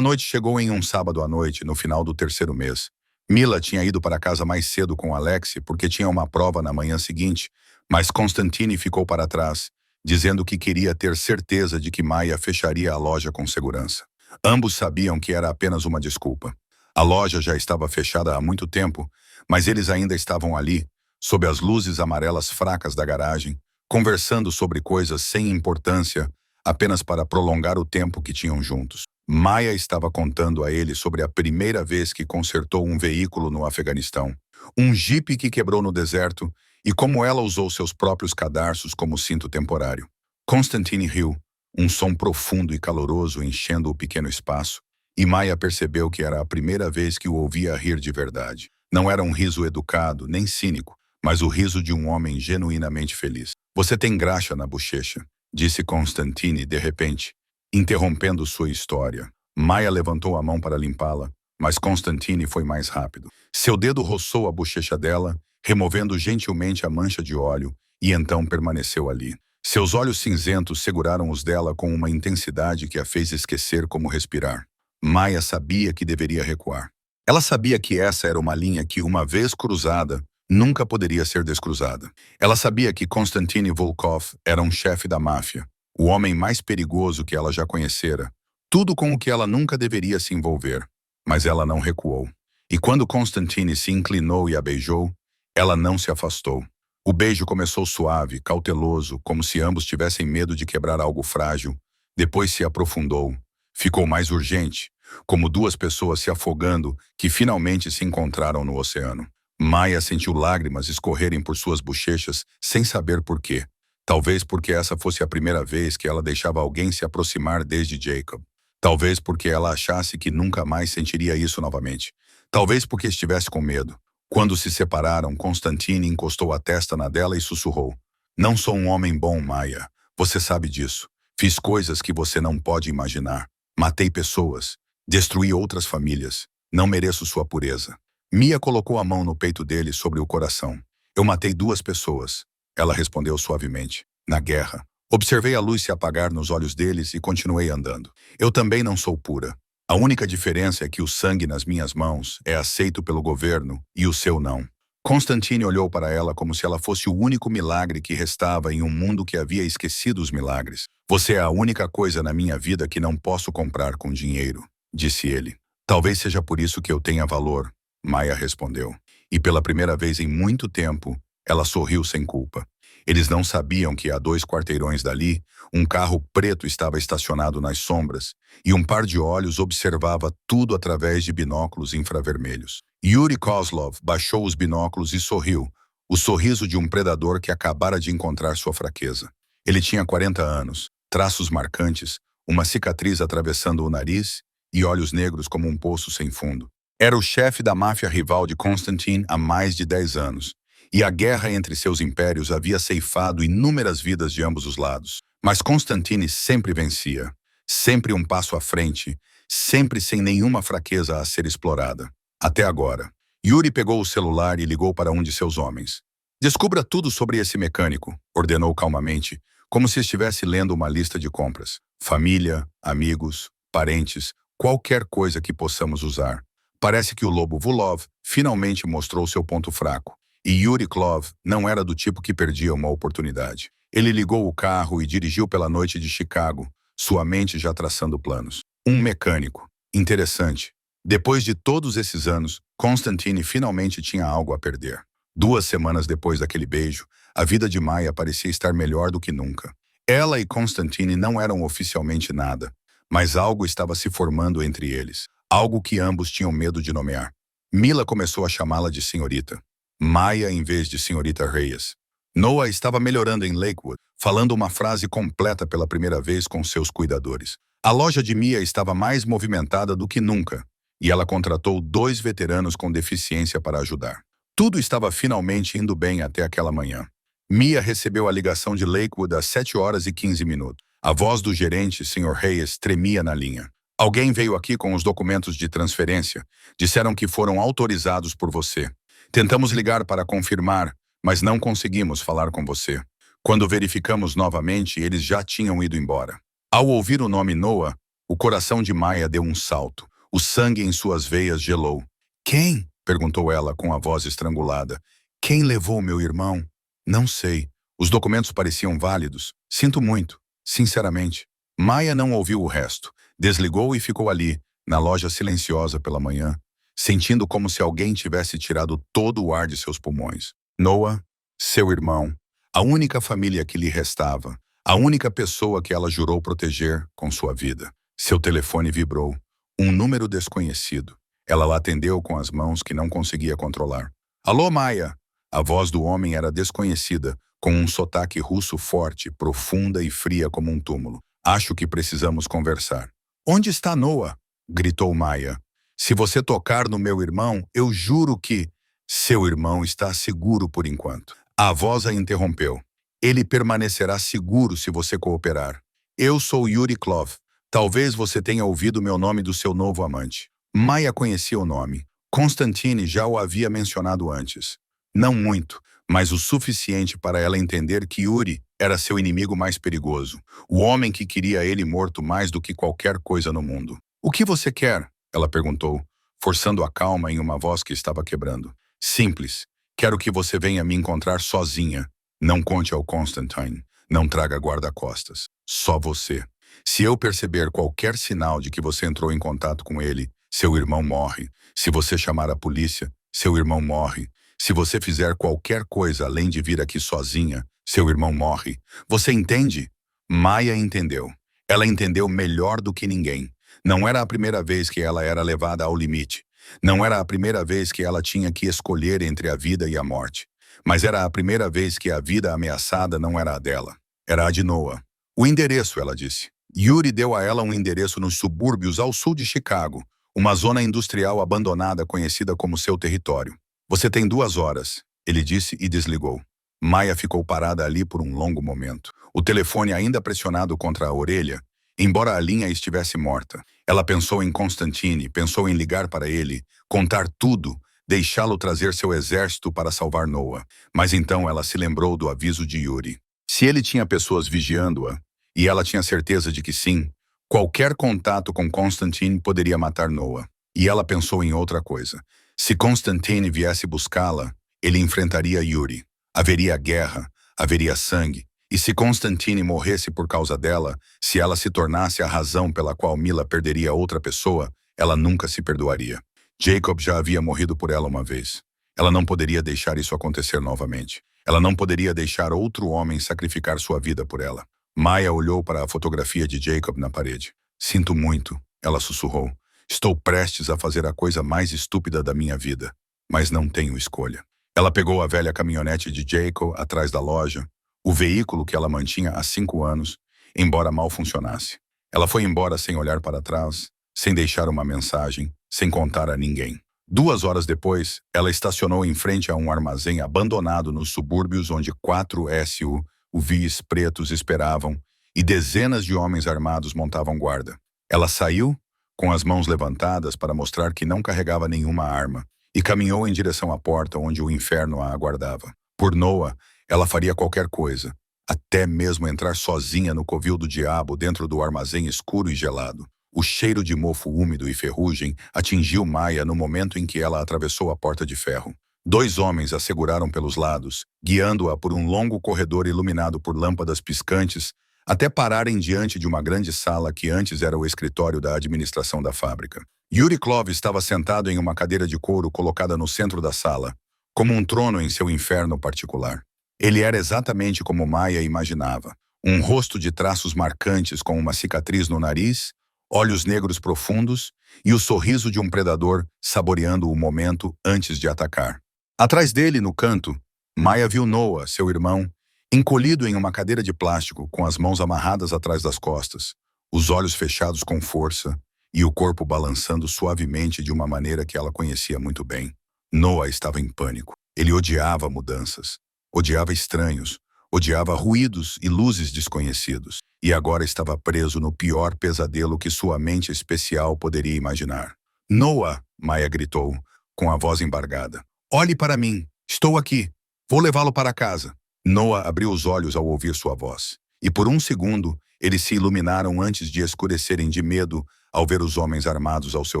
noite chegou em um sábado à noite, no final do 3º mês. Mila tinha ido para casa mais cedo com Alex porque tinha uma prova na manhã seguinte, mas Constantine ficou para trás, dizendo que queria ter certeza de que Maya fecharia a loja com segurança. Ambos sabiam que era apenas uma desculpa. A loja já estava fechada há muito tempo, mas eles ainda estavam ali, sob as luzes amarelas fracas da garagem, conversando sobre coisas sem importância, apenas para prolongar o tempo que tinham juntos. Maya estava contando a ele sobre a primeira vez que consertou um veículo no Afeganistão, um jipe que quebrou no deserto, e como ela usou seus próprios cadarços como cinto temporário. Constantine riu, um som profundo e caloroso enchendo o pequeno espaço, e Maya percebeu que era a primeira vez que o ouvia rir de verdade. Não era um riso educado, nem cínico, mas o riso de um homem genuinamente feliz. Você tem graxa na bochecha, disse Constantine de repente, interrompendo sua história. Maya levantou a mão para limpá-la, mas Constantine foi mais rápido. Seu dedo roçou a bochecha dela, removendo gentilmente a mancha de óleo, e então permaneceu ali. Seus olhos cinzentos seguraram os dela com uma intensidade que a fez esquecer como respirar. Maya sabia que deveria recuar. Ela sabia que essa era uma linha que, uma vez cruzada, nunca poderia ser descruzada. Ela sabia que Konstantin Volkov era um chefe da máfia, o homem mais perigoso que ela já conhecera, tudo com o que ela nunca deveria se envolver. Mas ela não recuou. E quando Constantine se inclinou e a beijou, ela não se afastou. O beijo começou suave, cauteloso, como se ambos tivessem medo de quebrar algo frágil. Depois se aprofundou. Ficou mais urgente, como duas pessoas se afogando que finalmente se encontraram no oceano. Maya sentiu lágrimas escorrerem por suas bochechas sem saber por quê. Talvez porque essa fosse a primeira vez que ela deixava alguém se aproximar desde Jacob. Talvez porque ela achasse que nunca mais sentiria isso novamente. Talvez porque estivesse com medo. Quando se separaram, Constantine encostou a testa na dela e sussurrou. Não sou um homem bom, Maya. Você sabe disso. Fiz coisas que você não pode imaginar. Matei pessoas. Destruí outras famílias. Não mereço sua pureza. Mia colocou a mão no peito dele sobre o coração. Eu matei 2 pessoas. Ela respondeu suavemente. Na guerra. Observei a luz se apagar nos olhos deles e continuei andando. Eu também não sou pura. A única diferença é que o sangue nas minhas mãos é aceito pelo governo e o seu não. Constantine olhou para ela como se ela fosse o único milagre que restava em um mundo que havia esquecido os milagres. Você é a única coisa na minha vida que não posso comprar com dinheiro, disse ele. Talvez seja por isso que eu tenha valor, Maya respondeu. E pela primeira vez em muito tempo, ela sorriu sem culpa. Eles não sabiam que a 2 quarteirões dali, um carro preto estava estacionado nas sombras e um par de olhos observava tudo através de binóculos infravermelhos. Yuri Kozlov baixou os binóculos e sorriu, o sorriso de um predador que acabara de encontrar sua fraqueza. Ele tinha 40 anos, traços marcantes, uma cicatriz atravessando o nariz e olhos negros como um poço sem fundo. Era o chefe da máfia rival de Constantine há mais de 10 anos. E a guerra entre seus impérios havia ceifado inúmeras vidas de ambos os lados. Mas Constantine sempre vencia, sempre um passo à frente, sempre sem nenhuma fraqueza a ser explorada. Até agora. Yuri pegou o celular e ligou para um de seus homens. Descubra tudo sobre esse mecânico, ordenou calmamente, como se estivesse lendo uma lista de compras. Família, amigos, parentes, qualquer coisa que possamos usar. Parece que o lobo Vulov finalmente mostrou seu ponto fraco. E Yuri Klov não era do tipo que perdia uma oportunidade. Ele ligou o carro e dirigiu pela noite de Chicago, sua mente já traçando planos. Um mecânico. Interessante. Depois de todos esses anos, Constantine finalmente tinha algo a perder. 2 semanas depois daquele beijo, a vida de Maya parecia estar melhor do que nunca. Ela e Constantine não eram oficialmente nada, mas algo estava se formando entre eles. Algo que ambos tinham medo de nomear. Mila começou a chamá-la de senhorita. Maya em vez de senhorita Reyes. Noah estava melhorando em Lakewood, falando uma frase completa pela primeira vez com seus cuidadores. A loja de Mia estava mais movimentada do que nunca, e ela contratou 2 veteranos com deficiência para ajudar. Tudo estava finalmente indo bem até aquela manhã. Mia recebeu a ligação de Lakewood às 7h15. A voz do gerente, Sr. Reyes, tremia na linha. Alguém veio aqui com os documentos de transferência. Disseram que foram autorizados por você. Tentamos ligar para confirmar, mas não conseguimos falar com você. Quando verificamos novamente, eles já tinham ido embora. Ao ouvir o nome Noah, o coração de Maya deu um salto. O sangue em suas veias gelou. Quem? Perguntou ela com a voz estrangulada. Quem levou meu irmão? Não sei. Os documentos pareciam válidos. Sinto muito. Sinceramente. Maya não ouviu o resto. Desligou e ficou ali, na loja silenciosa pela manhã, sentindo como se alguém tivesse tirado todo o ar de seus pulmões. Noah, seu irmão, a única família que lhe restava, a única pessoa que ela jurou proteger com sua vida. Seu telefone vibrou. Um número desconhecido. Ela lá atendeu com as mãos que não conseguia controlar. Alô, Maya! A voz do homem era desconhecida, com um sotaque russo forte, profunda e fria como um túmulo. Acho que precisamos conversar. Onde está Noah? Gritou Maya. Se você tocar no meu irmão, eu juro que... Seu irmão está seguro por enquanto. A voz a interrompeu. Ele permanecerá seguro se você cooperar. Eu sou Yuri Klov. Talvez você tenha ouvido meu nome do seu novo amante. Maya conhecia o nome. Constantine já o havia mencionado antes. Não muito, mas o suficiente para ela entender que Yuri era seu inimigo mais perigoso. O homem que queria ele morto mais do que qualquer coisa no mundo. O que você quer? Ela perguntou, forçando a calma em uma voz que estava quebrando. Simples. Quero que você venha me encontrar sozinha. Não conte ao Constantine. Não traga guarda-costas. Só você. Se eu perceber qualquer sinal de que você entrou em contato com ele, seu irmão morre. Se você chamar a polícia, seu irmão morre. Se você fizer qualquer coisa além de vir aqui sozinha, seu irmão morre. Você entende? Maya entendeu. Ela entendeu melhor do que ninguém. Não era a primeira vez que ela era levada ao limite. Não era a primeira vez que ela tinha que escolher entre a vida e a morte. Mas era a primeira vez que a vida ameaçada não era a dela. Era a de Noah. O endereço, ela disse. Yuri deu a ela um endereço nos subúrbios ao sul de Chicago, uma zona industrial abandonada conhecida como seu território. Você tem 2 horas, ele disse e desligou. Maya ficou parada ali por um longo momento, o telefone ainda pressionado contra a orelha, embora a linha estivesse morta. Ela pensou em Constantine, pensou em ligar para ele, contar tudo, deixá-lo trazer seu exército para salvar Noah. Mas então ela se lembrou do aviso de Yuri. Se ele tinha pessoas vigiando-a, e ela tinha certeza de que sim, qualquer contato com Constantine poderia matar Noah. E ela pensou em outra coisa. Se Constantine viesse buscá-la, ele enfrentaria Yuri. Haveria guerra, haveria sangue. E se Constantine morresse por causa dela, se ela se tornasse a razão pela qual Mila perderia outra pessoa, ela nunca se perdoaria. Jacob já havia morrido por ela uma vez. Ela não poderia deixar isso acontecer novamente. Ela não poderia deixar outro homem sacrificar sua vida por ela. Maya olhou para a fotografia de Jacob na parede. Sinto muito, ela sussurrou. Estou prestes a fazer a coisa mais estúpida da minha vida, mas não tenho escolha. Ela pegou a velha caminhonete de Jacob atrás da loja, o veículo que ela mantinha há 5 anos, embora mal funcionasse. Ela foi embora sem olhar para trás, sem deixar uma mensagem, sem contar a ninguém. 2 horas depois, ela estacionou em frente a um armazém abandonado nos subúrbios onde 4 SUVs pretos esperavam e dezenas de homens armados montavam guarda. Ela saiu, com as mãos levantadas para mostrar que não carregava nenhuma arma, e caminhou em direção à porta onde o inferno a aguardava. Por Noah, ela faria qualquer coisa, até mesmo entrar sozinha no covil do diabo dentro do armazém escuro e gelado. O cheiro de mofo úmido e ferrugem atingiu Maya no momento em que ela atravessou a porta de ferro. 2 homens a seguraram pelos lados, guiando-a por um longo corredor iluminado por lâmpadas piscantes, até pararem diante de uma grande sala que antes era o escritório da administração da fábrica. Yuri Klov estava sentado em uma cadeira de couro colocada no centro da sala, como um trono em seu inferno particular. Ele era exatamente como Maya imaginava, um rosto de traços marcantes com uma cicatriz no nariz, olhos negros profundos e o sorriso de um predador saboreando o momento antes de atacar. Atrás dele, no canto, Maya viu Noah, seu irmão, encolhido em uma cadeira de plástico, com as mãos amarradas atrás das costas, os olhos fechados com força e o corpo balançando suavemente de uma maneira que ela conhecia muito bem. Noah estava em pânico. Ele odiava mudanças, odiava estranhos, odiava ruídos e luzes desconhecidos, e agora estava preso no pior pesadelo que sua mente especial poderia imaginar. Noah, Maya gritou, com a voz embargada. Olhe para mim. Estou aqui. Vou levá-lo para casa. Noah abriu os olhos ao ouvir sua voz, e por um segundo eles se iluminaram antes de escurecerem de medo ao ver os homens armados ao seu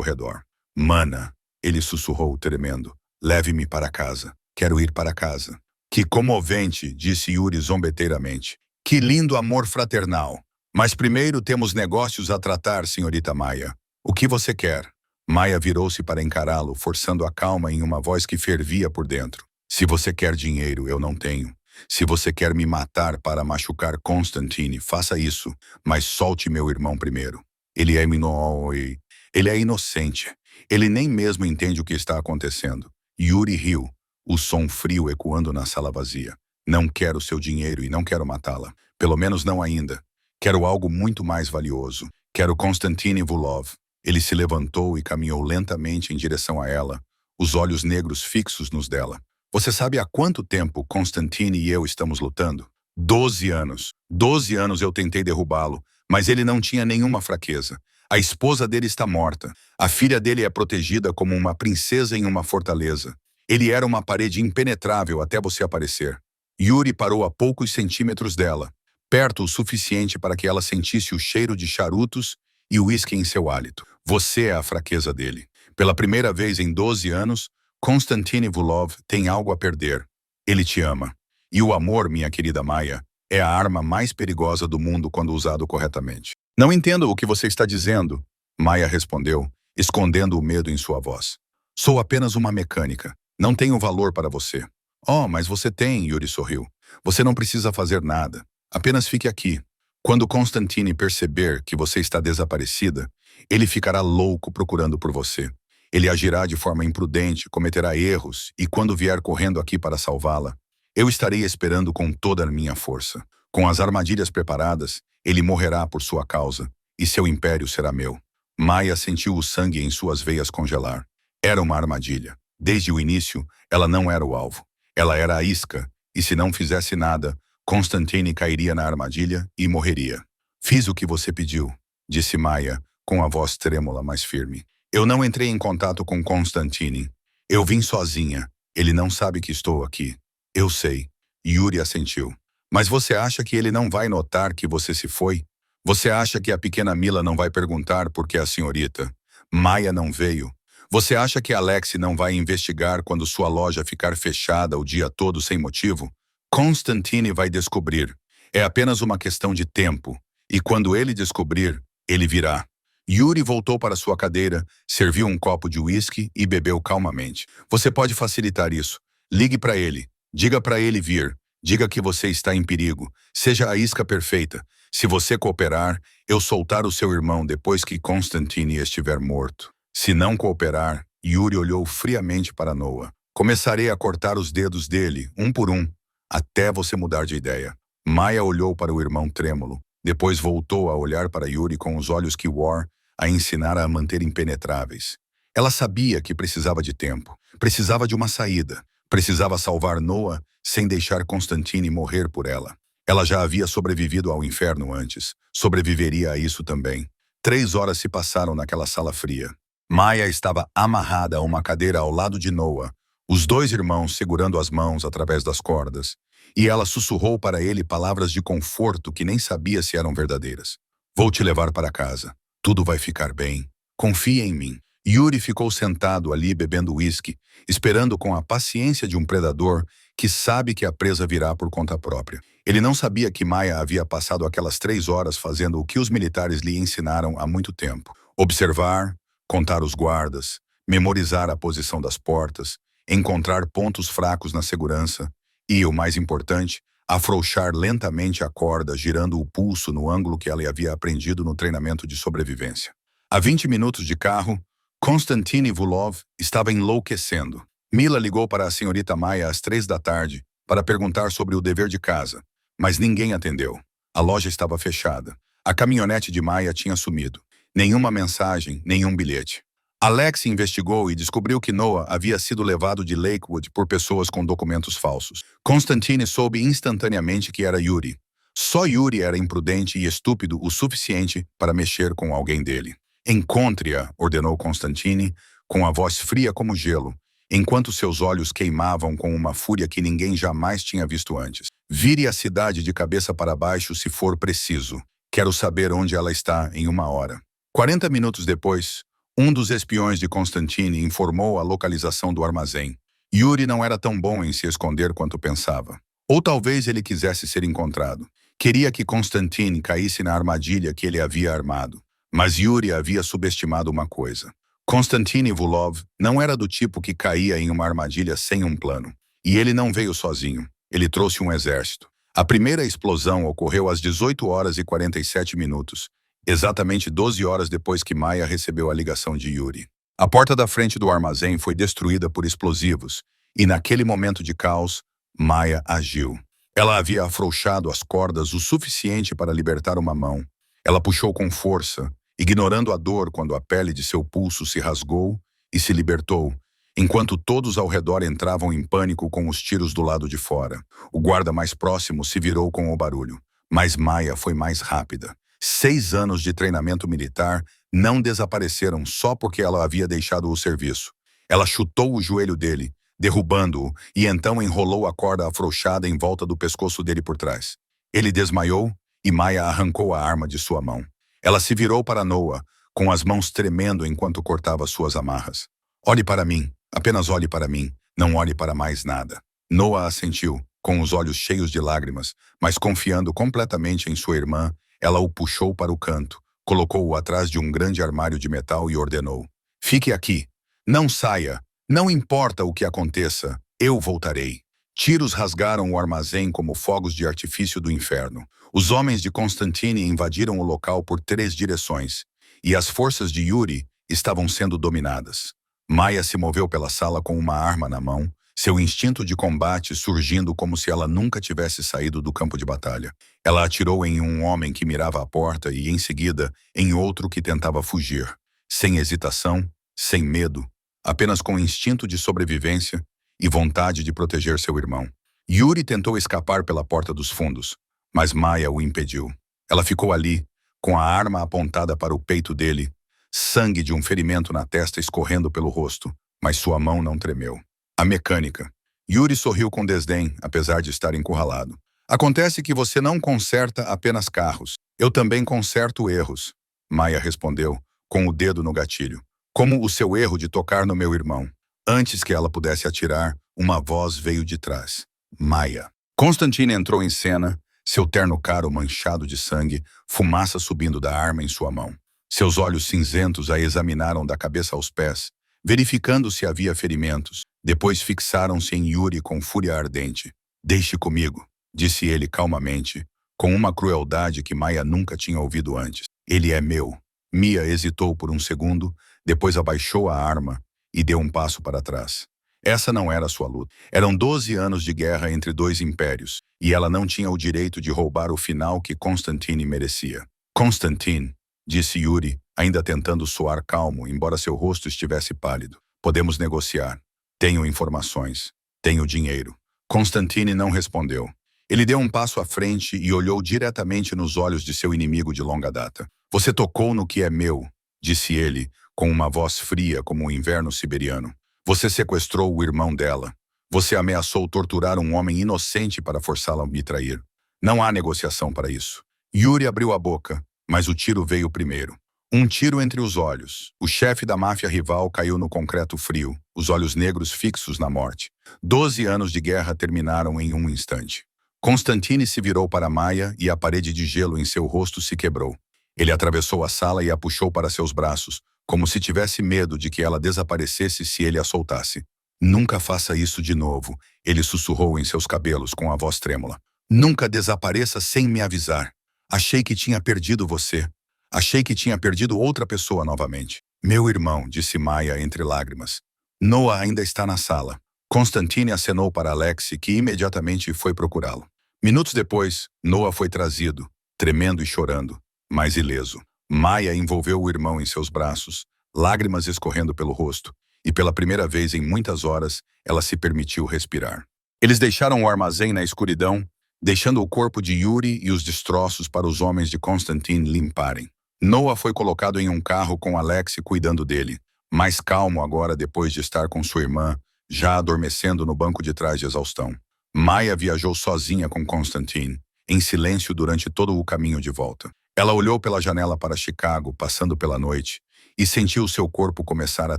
redor. Mana, ele sussurrou, tremendo. Leve-me para casa. Quero ir para casa. Que comovente, disse Yuri zombeteiramente. Que lindo amor fraternal. Mas primeiro temos negócios a tratar, senhorita Maia. O que você quer? Maia virou-se para encará-lo, forçando a calma em uma voz que fervia por dentro. Se você quer dinheiro, eu não tenho. Se você quer me matar para machucar Constantine, faça isso, mas solte meu irmão primeiro. Ele é inocente. Ele nem mesmo entende o que está acontecendo. Yuri riu, o som frio ecoando na sala vazia. Não quero seu dinheiro e não quero matá-la. Pelo menos não ainda. Quero algo muito mais valioso. Quero Konstantin Ivulov. Ele se levantou e caminhou lentamente em direção a ela, os olhos negros fixos nos dela. Você sabe há quanto tempo Konstantin e eu estamos lutando? 12 anos. 12 anos eu tentei derrubá-lo, mas ele não tinha nenhuma fraqueza. A esposa dele está morta. A filha dele é protegida como uma princesa em uma fortaleza. Ele era uma parede impenetrável até você aparecer. Yuri parou a poucos centímetros dela, perto o suficiente para que ela sentisse o cheiro de charutos e uísque em seu hálito. Você é a fraqueza dele. Pela primeira vez em 12 anos, Konstantin Ivulov tem algo a perder. Ele te ama. E o amor, minha querida Maia, é a arma mais perigosa do mundo quando usado corretamente. Não entendo o que você está dizendo, Maia respondeu, escondendo o medo em sua voz. Sou apenas uma mecânica. Não tenho valor para você. Oh, mas você tem, Yuri sorriu. Você não precisa fazer nada. Apenas fique aqui. Quando Constantine perceber que você está desaparecida, ele ficará louco procurando por você. Ele agirá de forma imprudente, cometerá erros, e quando vier correndo aqui para salvá-la, eu estarei esperando com toda a minha força. Com as armadilhas preparadas, ele morrerá por sua causa, e seu império será meu. Maia sentiu o sangue em suas veias congelar. Era uma armadilha. Desde o início, ela não era o alvo. Ela era a isca, e se não fizesse nada, Constantine cairia na armadilha e morreria. Fiz o que você pediu, disse Maia, com a voz trêmula mais firme. Eu não entrei em contato com Constantine. Eu vim sozinha. Ele não sabe que estou aqui. Eu sei. Yuri assentiu. Mas você acha que ele não vai notar que você se foi? Você acha que a pequena Mila não vai perguntar por que a senhorita Maia não veio? Você acha que Alex não vai investigar quando sua loja ficar fechada o dia todo sem motivo? Constantine vai descobrir. É apenas uma questão de tempo. E quando ele descobrir, ele virá. Yuri voltou para sua cadeira, serviu um copo de uísque e bebeu calmamente. Você pode facilitar isso. Ligue para ele. Diga para ele vir. Diga que você está em perigo. Seja a isca perfeita. Se você cooperar, eu soltar o seu irmão depois que Constantine estiver morto. Se não cooperar, Yuri olhou friamente para Noah. Começarei a cortar os dedos dele, um por um, até você mudar de ideia. Maia olhou para o irmão trêmulo. Depois voltou a olhar para Yuri com os olhos que War a ensinara a manter impenetráveis. Ela sabia que precisava de tempo. Precisava de uma saída. Precisava salvar Noah sem deixar Constantine morrer por ela. Ela já havia sobrevivido ao inferno antes. Sobreviveria a isso também. 3 horas se passaram naquela sala fria. Maia estava amarrada a uma cadeira ao lado de Noah, os 2 irmãos segurando as mãos através das cordas, e ela sussurrou para ele palavras de conforto que nem sabia se eram verdadeiras. Vou te levar para casa. Tudo vai ficar bem. Confia em mim. Yuri ficou sentado ali bebendo uísque, esperando com a paciência de um predador que sabe que a presa virá por conta própria. Ele não sabia que Maia havia passado aquelas 3 horas fazendo o que os militares lhe ensinaram há muito tempo. Observar, contar os guardas, memorizar a posição das portas, encontrar pontos fracos na segurança e, o mais importante, afrouxar lentamente a corda girando o pulso no ângulo que ela havia aprendido no treinamento de sobrevivência. A 20 minutos de carro, Konstantin Ivulov estava enlouquecendo. Mila ligou para a senhorita Maia às 3 da tarde para perguntar sobre o dever de casa, mas ninguém atendeu. A loja estava fechada. A caminhonete de Maia tinha sumido. Nenhuma mensagem, nenhum bilhete. Alex investigou e descobriu que Noah havia sido levado de Lakewood por pessoas com documentos falsos. Constantine soube instantaneamente que era Yuri. Só Yuri era imprudente e estúpido o suficiente para mexer com alguém dele. Encontre-a, ordenou Constantine, com a voz fria como gelo, enquanto seus olhos queimavam com uma fúria que ninguém jamais tinha visto antes. Vire a cidade de cabeça para baixo se for preciso. Quero saber onde ela está em 1 hora. 40 minutos depois, um dos espiões de Constantine informou a localização do armazém. Yuri não era tão bom em se esconder quanto pensava. Ou talvez ele quisesse ser encontrado. Queria que Konstantin caísse na armadilha que ele havia armado. Mas Yuri havia subestimado uma coisa. Konstantin Ivulov não era do tipo que caía em uma armadilha sem um plano. E ele não veio sozinho. Ele trouxe um exército. A primeira explosão ocorreu às 18 horas e 47 minutos, exatamente 12 horas depois que Maya recebeu a ligação de Yuri. A porta da frente do armazém foi destruída por explosivos, e naquele momento de caos, Maya agiu. Ela havia afrouxado as cordas o suficiente para libertar uma mão. Ela puxou com força, ignorando a dor quando a pele de seu pulso se rasgou e se libertou, enquanto todos ao redor entravam em pânico com os tiros do lado de fora. O guarda mais próximo se virou com o barulho, mas Maya foi mais rápida. 6 anos de treinamento militar não desapareceram só porque ela havia deixado o serviço. Ela chutou o joelho dele, derrubando-o, e então enrolou a corda afrouxada em volta do pescoço dele por trás. Ele desmaiou e Maya arrancou a arma de sua mão. Ela se virou para Noah, com as mãos tremendo enquanto cortava suas amarras. Olhe para mim, apenas olhe para mim, não olhe para mais nada. Noah assentiu, com os olhos cheios de lágrimas, mas confiando completamente em sua irmã, ela o puxou para o canto, colocou-o atrás de um grande armário de metal e ordenou: fique aqui. Não saia. Não importa o que aconteça, eu voltarei. Tiros rasgaram o armazém como fogos de artifício do inferno. Os homens de Konstantin invadiram o local por 3 direções, e as forças de Yuri estavam sendo dominadas. Maya se moveu pela sala com uma arma na mão, seu instinto de combate surgindo como se ela nunca tivesse saído do campo de batalha. Ela atirou em um homem que mirava a porta e, em seguida, em outro que tentava fugir. Sem hesitação, sem medo, apenas com instinto de sobrevivência e vontade de proteger seu irmão. Yuri tentou escapar pela porta dos fundos, mas Maya o impediu. Ela ficou ali, com a arma apontada para o peito dele, sangue de um ferimento na testa escorrendo pelo rosto, mas sua mão não tremeu. A mecânica. Yuri sorriu com desdém, apesar de estar encurralado. Acontece que você não conserta apenas carros. Eu também conserto erros, Maya respondeu, com o dedo no gatilho. Como o seu erro de tocar no meu irmão. Antes que ela pudesse atirar, uma voz veio de trás. Maya. Konstantin entrou em cena, seu terno caro manchado de sangue, fumaça subindo da arma em sua mão. Seus olhos cinzentos a examinaram da cabeça aos pés, verificando se havia ferimentos. Depois fixaram-se em Yuri com fúria ardente. Deixe comigo, disse ele calmamente, com uma crueldade que Maya nunca tinha ouvido antes. Ele é meu. Mia hesitou por um segundo, depois abaixou a arma e deu um passo para trás. Essa não era sua luta. Eram 12 anos de guerra entre 2 impérios, e ela não tinha o direito de roubar o final que Konstantin merecia. Konstantin, disse Yuri, ainda tentando soar calmo, embora seu rosto estivesse pálido. Podemos negociar. Tenho informações. Tenho dinheiro. Konstantin não respondeu. Ele deu um passo à frente e olhou diretamente nos olhos de seu inimigo de longa data. Você tocou no que é meu, disse ele, com uma voz fria como o inverno siberiano. Você sequestrou o irmão dela. Você ameaçou torturar um homem inocente para forçá-la a me trair. Não há negociação para isso. Yuri abriu a boca, mas o tiro veio primeiro. Um tiro entre os olhos. O chefe da máfia rival caiu no concreto frio, os olhos negros fixos na morte. 12 anos de guerra terminaram em um instante. Konstantin se virou para Maya e a parede de gelo em seu rosto se quebrou. Ele atravessou a sala e a puxou para seus braços, como se tivesse medo de que ela desaparecesse se ele a soltasse. Nunca faça isso de novo, ele sussurrou em seus cabelos com a voz trêmula. Nunca desapareça sem me avisar. Achei que tinha perdido você. Achei que tinha perdido outra pessoa novamente. Meu irmão, disse Maya entre lágrimas. Noah ainda está na sala. Konstantin acenou para Alexei, que imediatamente foi procurá-lo. Minutos depois, Noah foi trazido, tremendo e chorando, mas ileso. Maya envolveu o irmão em seus braços, lágrimas escorrendo pelo rosto, e pela primeira vez em muitas horas, ela se permitiu respirar. Eles deixaram o armazém na escuridão, deixando o corpo de Yuri e os destroços para os homens de Konstantin limparem. Noah foi colocado em um carro com Alexei cuidando dele, mais calmo agora depois de estar com sua irmã, já adormecendo no banco de trás de exaustão. Maya viajou sozinha com Konstantin, em silêncio durante todo o caminho de volta. Ela olhou pela janela para Chicago, passando pela noite, e sentiu seu corpo começar a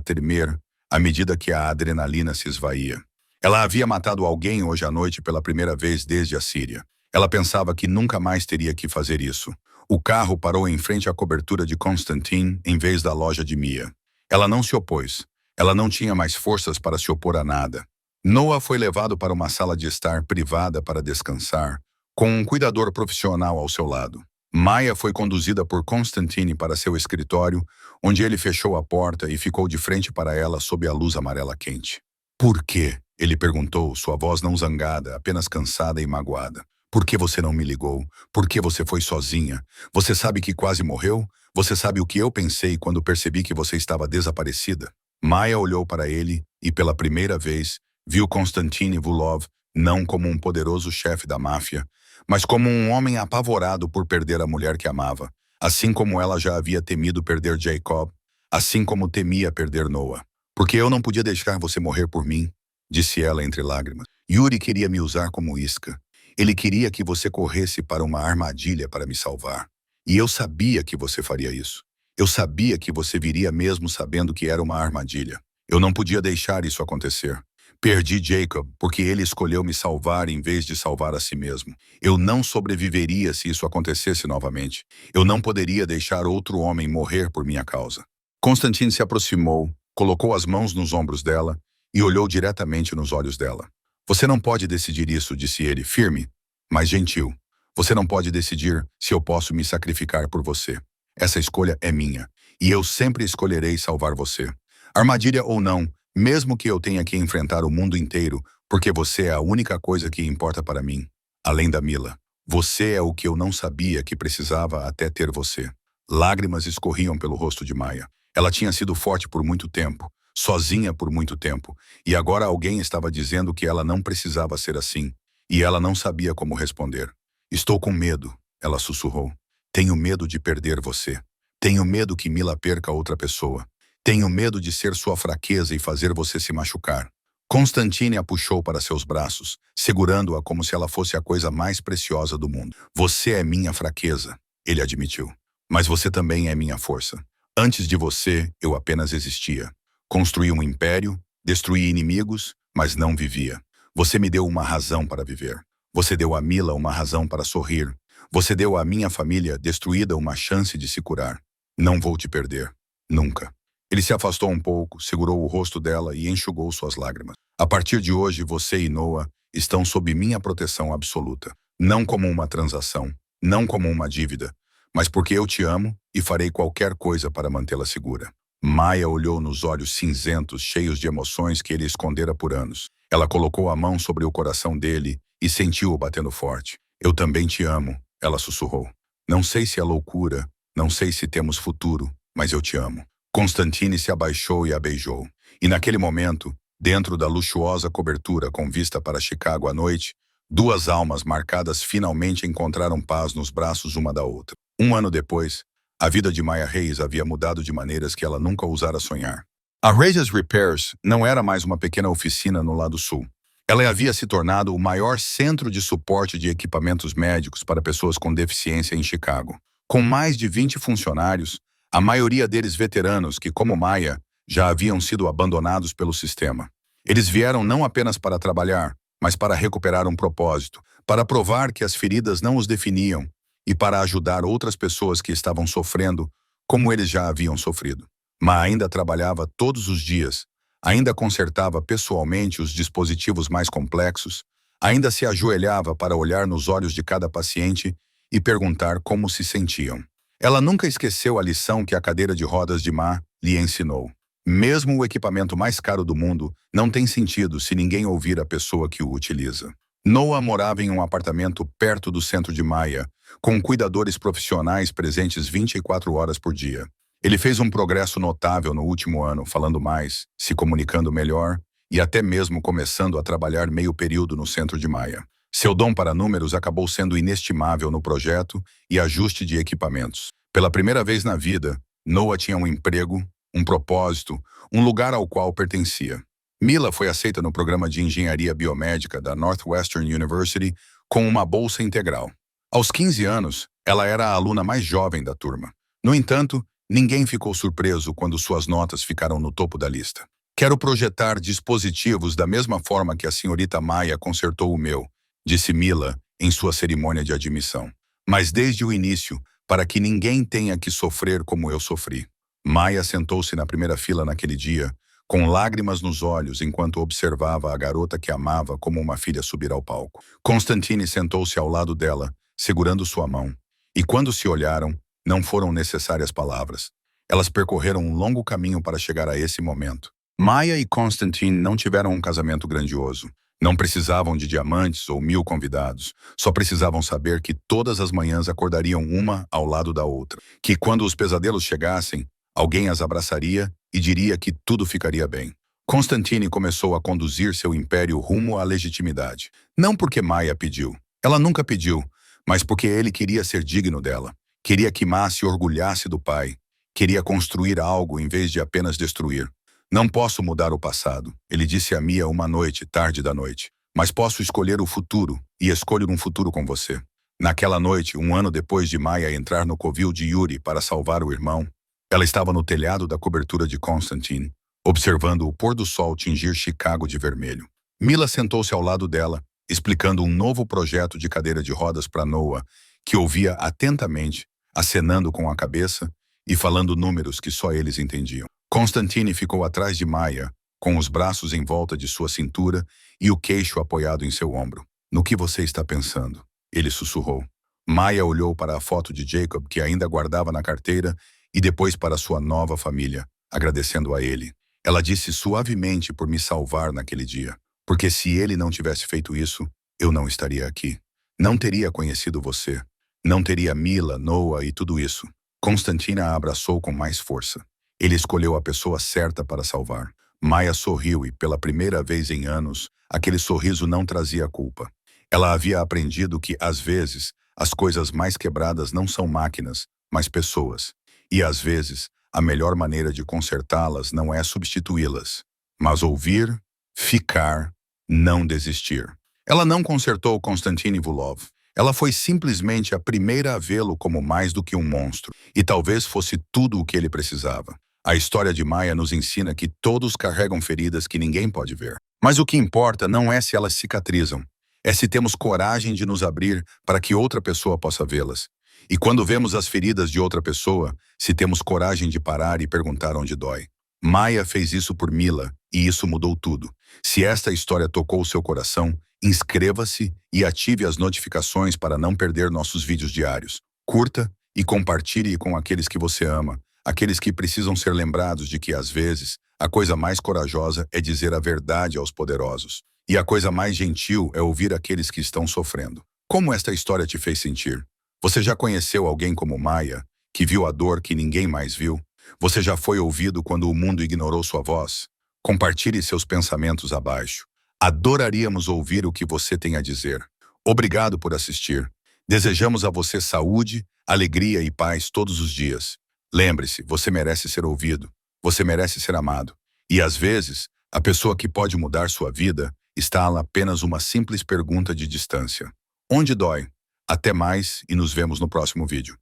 tremer à medida que a adrenalina se esvaía. Ela havia matado alguém hoje à noite pela primeira vez desde a Síria. Ela pensava que nunca mais teria que fazer isso. O carro parou em frente à cobertura de Constantine em vez da loja de Mia. Ela não se opôs. Ela não tinha mais forças para se opor a nada. Noah foi levado para uma sala de estar privada para descansar, com um cuidador profissional ao seu lado. Maya foi conduzida por Constantine para seu escritório, onde ele fechou a porta e ficou de frente para ela sob a luz amarela quente. Por quê? Ele perguntou, sua voz não zangada, apenas cansada e magoada. Por que você não me ligou? Por que você foi sozinha? Você sabe que quase morreu? Você sabe o que eu pensei quando percebi que você estava desaparecida? Maya olhou para ele e, pela primeira vez, viu Konstantin Vulov não como um poderoso chefe da máfia, mas como um homem apavorado por perder a mulher que amava, assim como ela já havia temido perder Jacob, assim como temia perder Noah. Porque eu não podia deixar você morrer por mim, disse ela entre lágrimas. Yuri queria me usar como isca. Ele queria que você corresse para uma armadilha para me salvar. E eu sabia que você faria isso. Eu sabia que você viria mesmo sabendo que era uma armadilha. Eu não podia deixar isso acontecer. Perdi Jacob porque ele escolheu me salvar em vez de salvar a si mesmo. Eu não sobreviveria se isso acontecesse novamente. Eu não poderia deixar outro homem morrer por minha causa. Constantine se aproximou, colocou as mãos nos ombros dela e olhou diretamente nos olhos dela. Você não pode decidir isso, disse ele, firme, mas gentil. Você não pode decidir se eu posso me sacrificar por você. Essa escolha é minha, e eu sempre escolherei salvar você. Armadilha ou não, mesmo que eu tenha que enfrentar o mundo inteiro, porque você é a única coisa que importa para mim, além da Mila. Você é o que eu não sabia que precisava até ter você. Lágrimas escorriam pelo rosto de Maya. Ela tinha sido forte por muito tempo, sozinha por muito tempo, e agora alguém estava dizendo que ela não precisava ser assim, e ela não sabia como responder. Estou com medo, ela sussurrou. Tenho medo de perder você. Tenho medo que Mila perca outra pessoa. Tenho medo de ser sua fraqueza e fazer você se machucar. Constantine a puxou para seus braços, segurando-a como se ela fosse a coisa mais preciosa do mundo. Você é minha fraqueza, ele admitiu. Mas você também é minha força. Antes de você, eu apenas existia. Construí um império, destruí inimigos, mas não vivia. Você me deu uma razão para viver. Você deu a Mila uma razão para sorrir. Você deu à minha família destruída uma chance de se curar. Não vou te perder. Nunca. Ele se afastou um pouco, segurou o rosto dela e enxugou suas lágrimas. A partir de hoje, você e Noah estão sob minha proteção absoluta. Não como uma transação, não como uma dívida, mas porque eu te amo e farei qualquer coisa para mantê-la segura. Maya olhou nos olhos cinzentos, cheios de emoções que ele escondera por anos. Ela colocou a mão sobre o coração dele e sentiu-o batendo forte. Eu também te amo, ela sussurrou. Não sei se é loucura, não sei se temos futuro, mas eu te amo. Constantine se abaixou e a beijou. E naquele momento, dentro da luxuosa cobertura com vista para Chicago à noite, duas almas marcadas finalmente encontraram paz nos braços uma da outra. Um ano depois, a vida de Maya Reis havia mudado de maneiras que ela nunca ousara sonhar. A Reis Repairs não era mais uma pequena oficina no lado sul. Ela havia se tornado o maior centro de suporte de equipamentos médicos para pessoas com deficiência em Chicago. Com mais de 20 funcionários, a maioria deles veteranos que, como Maya, já haviam sido abandonados pelo sistema. Eles vieram não apenas para trabalhar, mas para recuperar um propósito, para provar que as feridas não os definiam e para ajudar outras pessoas que estavam sofrendo como eles já haviam sofrido. Ma ainda trabalhava todos os dias, ainda consertava pessoalmente os dispositivos mais complexos, ainda se ajoelhava para olhar nos olhos de cada paciente e perguntar como se sentiam. Ela nunca esqueceu a lição que a cadeira de rodas de Ma lhe ensinou. Mesmo o equipamento mais caro do mundo não tem sentido se ninguém ouvir a pessoa que o utiliza. Noah morava em um apartamento perto do centro de Maya, com cuidadores profissionais presentes 24 horas por dia. Ele fez um progresso notável no último ano, falando mais, se comunicando melhor e até mesmo começando a trabalhar meio período no centro de Maya. Seu dom para números acabou sendo inestimável no projeto e ajuste de equipamentos. Pela primeira vez na vida, Noah tinha um emprego, um propósito, um lugar ao qual pertencia. Mila foi aceita no programa de engenharia biomédica da Northwestern University com uma bolsa integral. Aos 15 anos, ela era a aluna mais jovem da turma. No entanto, ninguém ficou surpreso quando suas notas ficaram no topo da lista. Quero projetar dispositivos da mesma forma que a senhorita Maia consertou o meu, disse Mila em sua cerimônia de admissão. Mas desde o início, para que ninguém tenha que sofrer como eu sofri. Maia sentou-se na primeira fila naquele dia, com lágrimas nos olhos enquanto observava a garota que amava como uma filha subir ao palco. Constantine sentou-se ao lado dela, segurando sua mão. E quando se olharam, não foram necessárias palavras. Elas percorreram um longo caminho para chegar a esse momento. Maia e Constantine não tiveram um casamento grandioso. Não precisavam de diamantes ou 1000 convidados. Só precisavam saber que todas as manhãs acordariam uma ao lado da outra. Que quando os pesadelos chegassem, alguém as abraçaria e diria que tudo ficaria bem. Constantine começou a conduzir seu império rumo à legitimidade. Não porque Maia pediu. Ela nunca pediu, mas porque ele queria ser digno dela. Queria que Ma se orgulhasse do pai. Queria construir algo em vez de apenas destruir. Não posso mudar o passado, ele disse a Mia uma noite, tarde da noite. Mas posso escolher o futuro, e escolho um futuro com você. Naquela noite, um ano depois de Maia entrar no covil de Yuri para salvar o irmão, ela estava no telhado da cobertura de Constantine, observando o pôr do sol tingir Chicago de vermelho. Mila sentou-se ao lado dela, explicando um novo projeto de cadeira de rodas para Noah, que ouvia atentamente, acenando com a cabeça e falando números que só eles entendiam. Constantine ficou atrás de Maia, com os braços em volta de sua cintura e o queixo apoiado em seu ombro. No que você está pensando? Ele sussurrou. Maia olhou para a foto de Jacob que ainda guardava na carteira e depois para sua nova família, agradecendo a ele. Ela disse suavemente por me salvar naquele dia, porque se ele não tivesse feito isso, eu não estaria aqui. Não teria conhecido você. Não teria Mila, Noah e tudo isso. Constantine a abraçou com mais força. Ele escolheu a pessoa certa para salvar. Maia sorriu e, pela primeira vez em anos, aquele sorriso não trazia culpa. Ela havia aprendido que, às vezes, as coisas mais quebradas não são máquinas, mas pessoas. E, às vezes, a melhor maneira de consertá-las não é substituí-las, mas ouvir, ficar, não desistir. Ela não consertou Constantine Vulov. Ela foi simplesmente a primeira a vê-lo como mais do que um monstro, e talvez fosse tudo o que ele precisava. A história de Maia nos ensina que todos carregam feridas que ninguém pode ver. Mas o que importa não é se elas cicatrizam, é se temos coragem de nos abrir para que outra pessoa possa vê-las. E quando vemos as feridas de outra pessoa, se temos coragem de parar e perguntar onde dói. Maia fez isso por Mila, e isso mudou tudo. Se esta história tocou o seu coração, inscreva-se e ative as notificações para não perder nossos vídeos diários. Curta e compartilhe com aqueles que você ama, aqueles que precisam ser lembrados de que, às vezes, a coisa mais corajosa é dizer a verdade aos poderosos. E a coisa mais gentil é ouvir aqueles que estão sofrendo. Como esta história te fez sentir? Você já conheceu alguém como Maia, que viu a dor que ninguém mais viu? Você já foi ouvido quando o mundo ignorou sua voz? Compartilhe seus pensamentos abaixo. Adoraríamos ouvir o que você tem a dizer. Obrigado por assistir. Desejamos a você saúde, alegria e paz todos os dias. Lembre-se, você merece ser ouvido. Você merece ser amado. E às vezes, a pessoa que pode mudar sua vida está a apenas uma simples pergunta de distância. Onde dói? Até mais e nos vemos no próximo vídeo.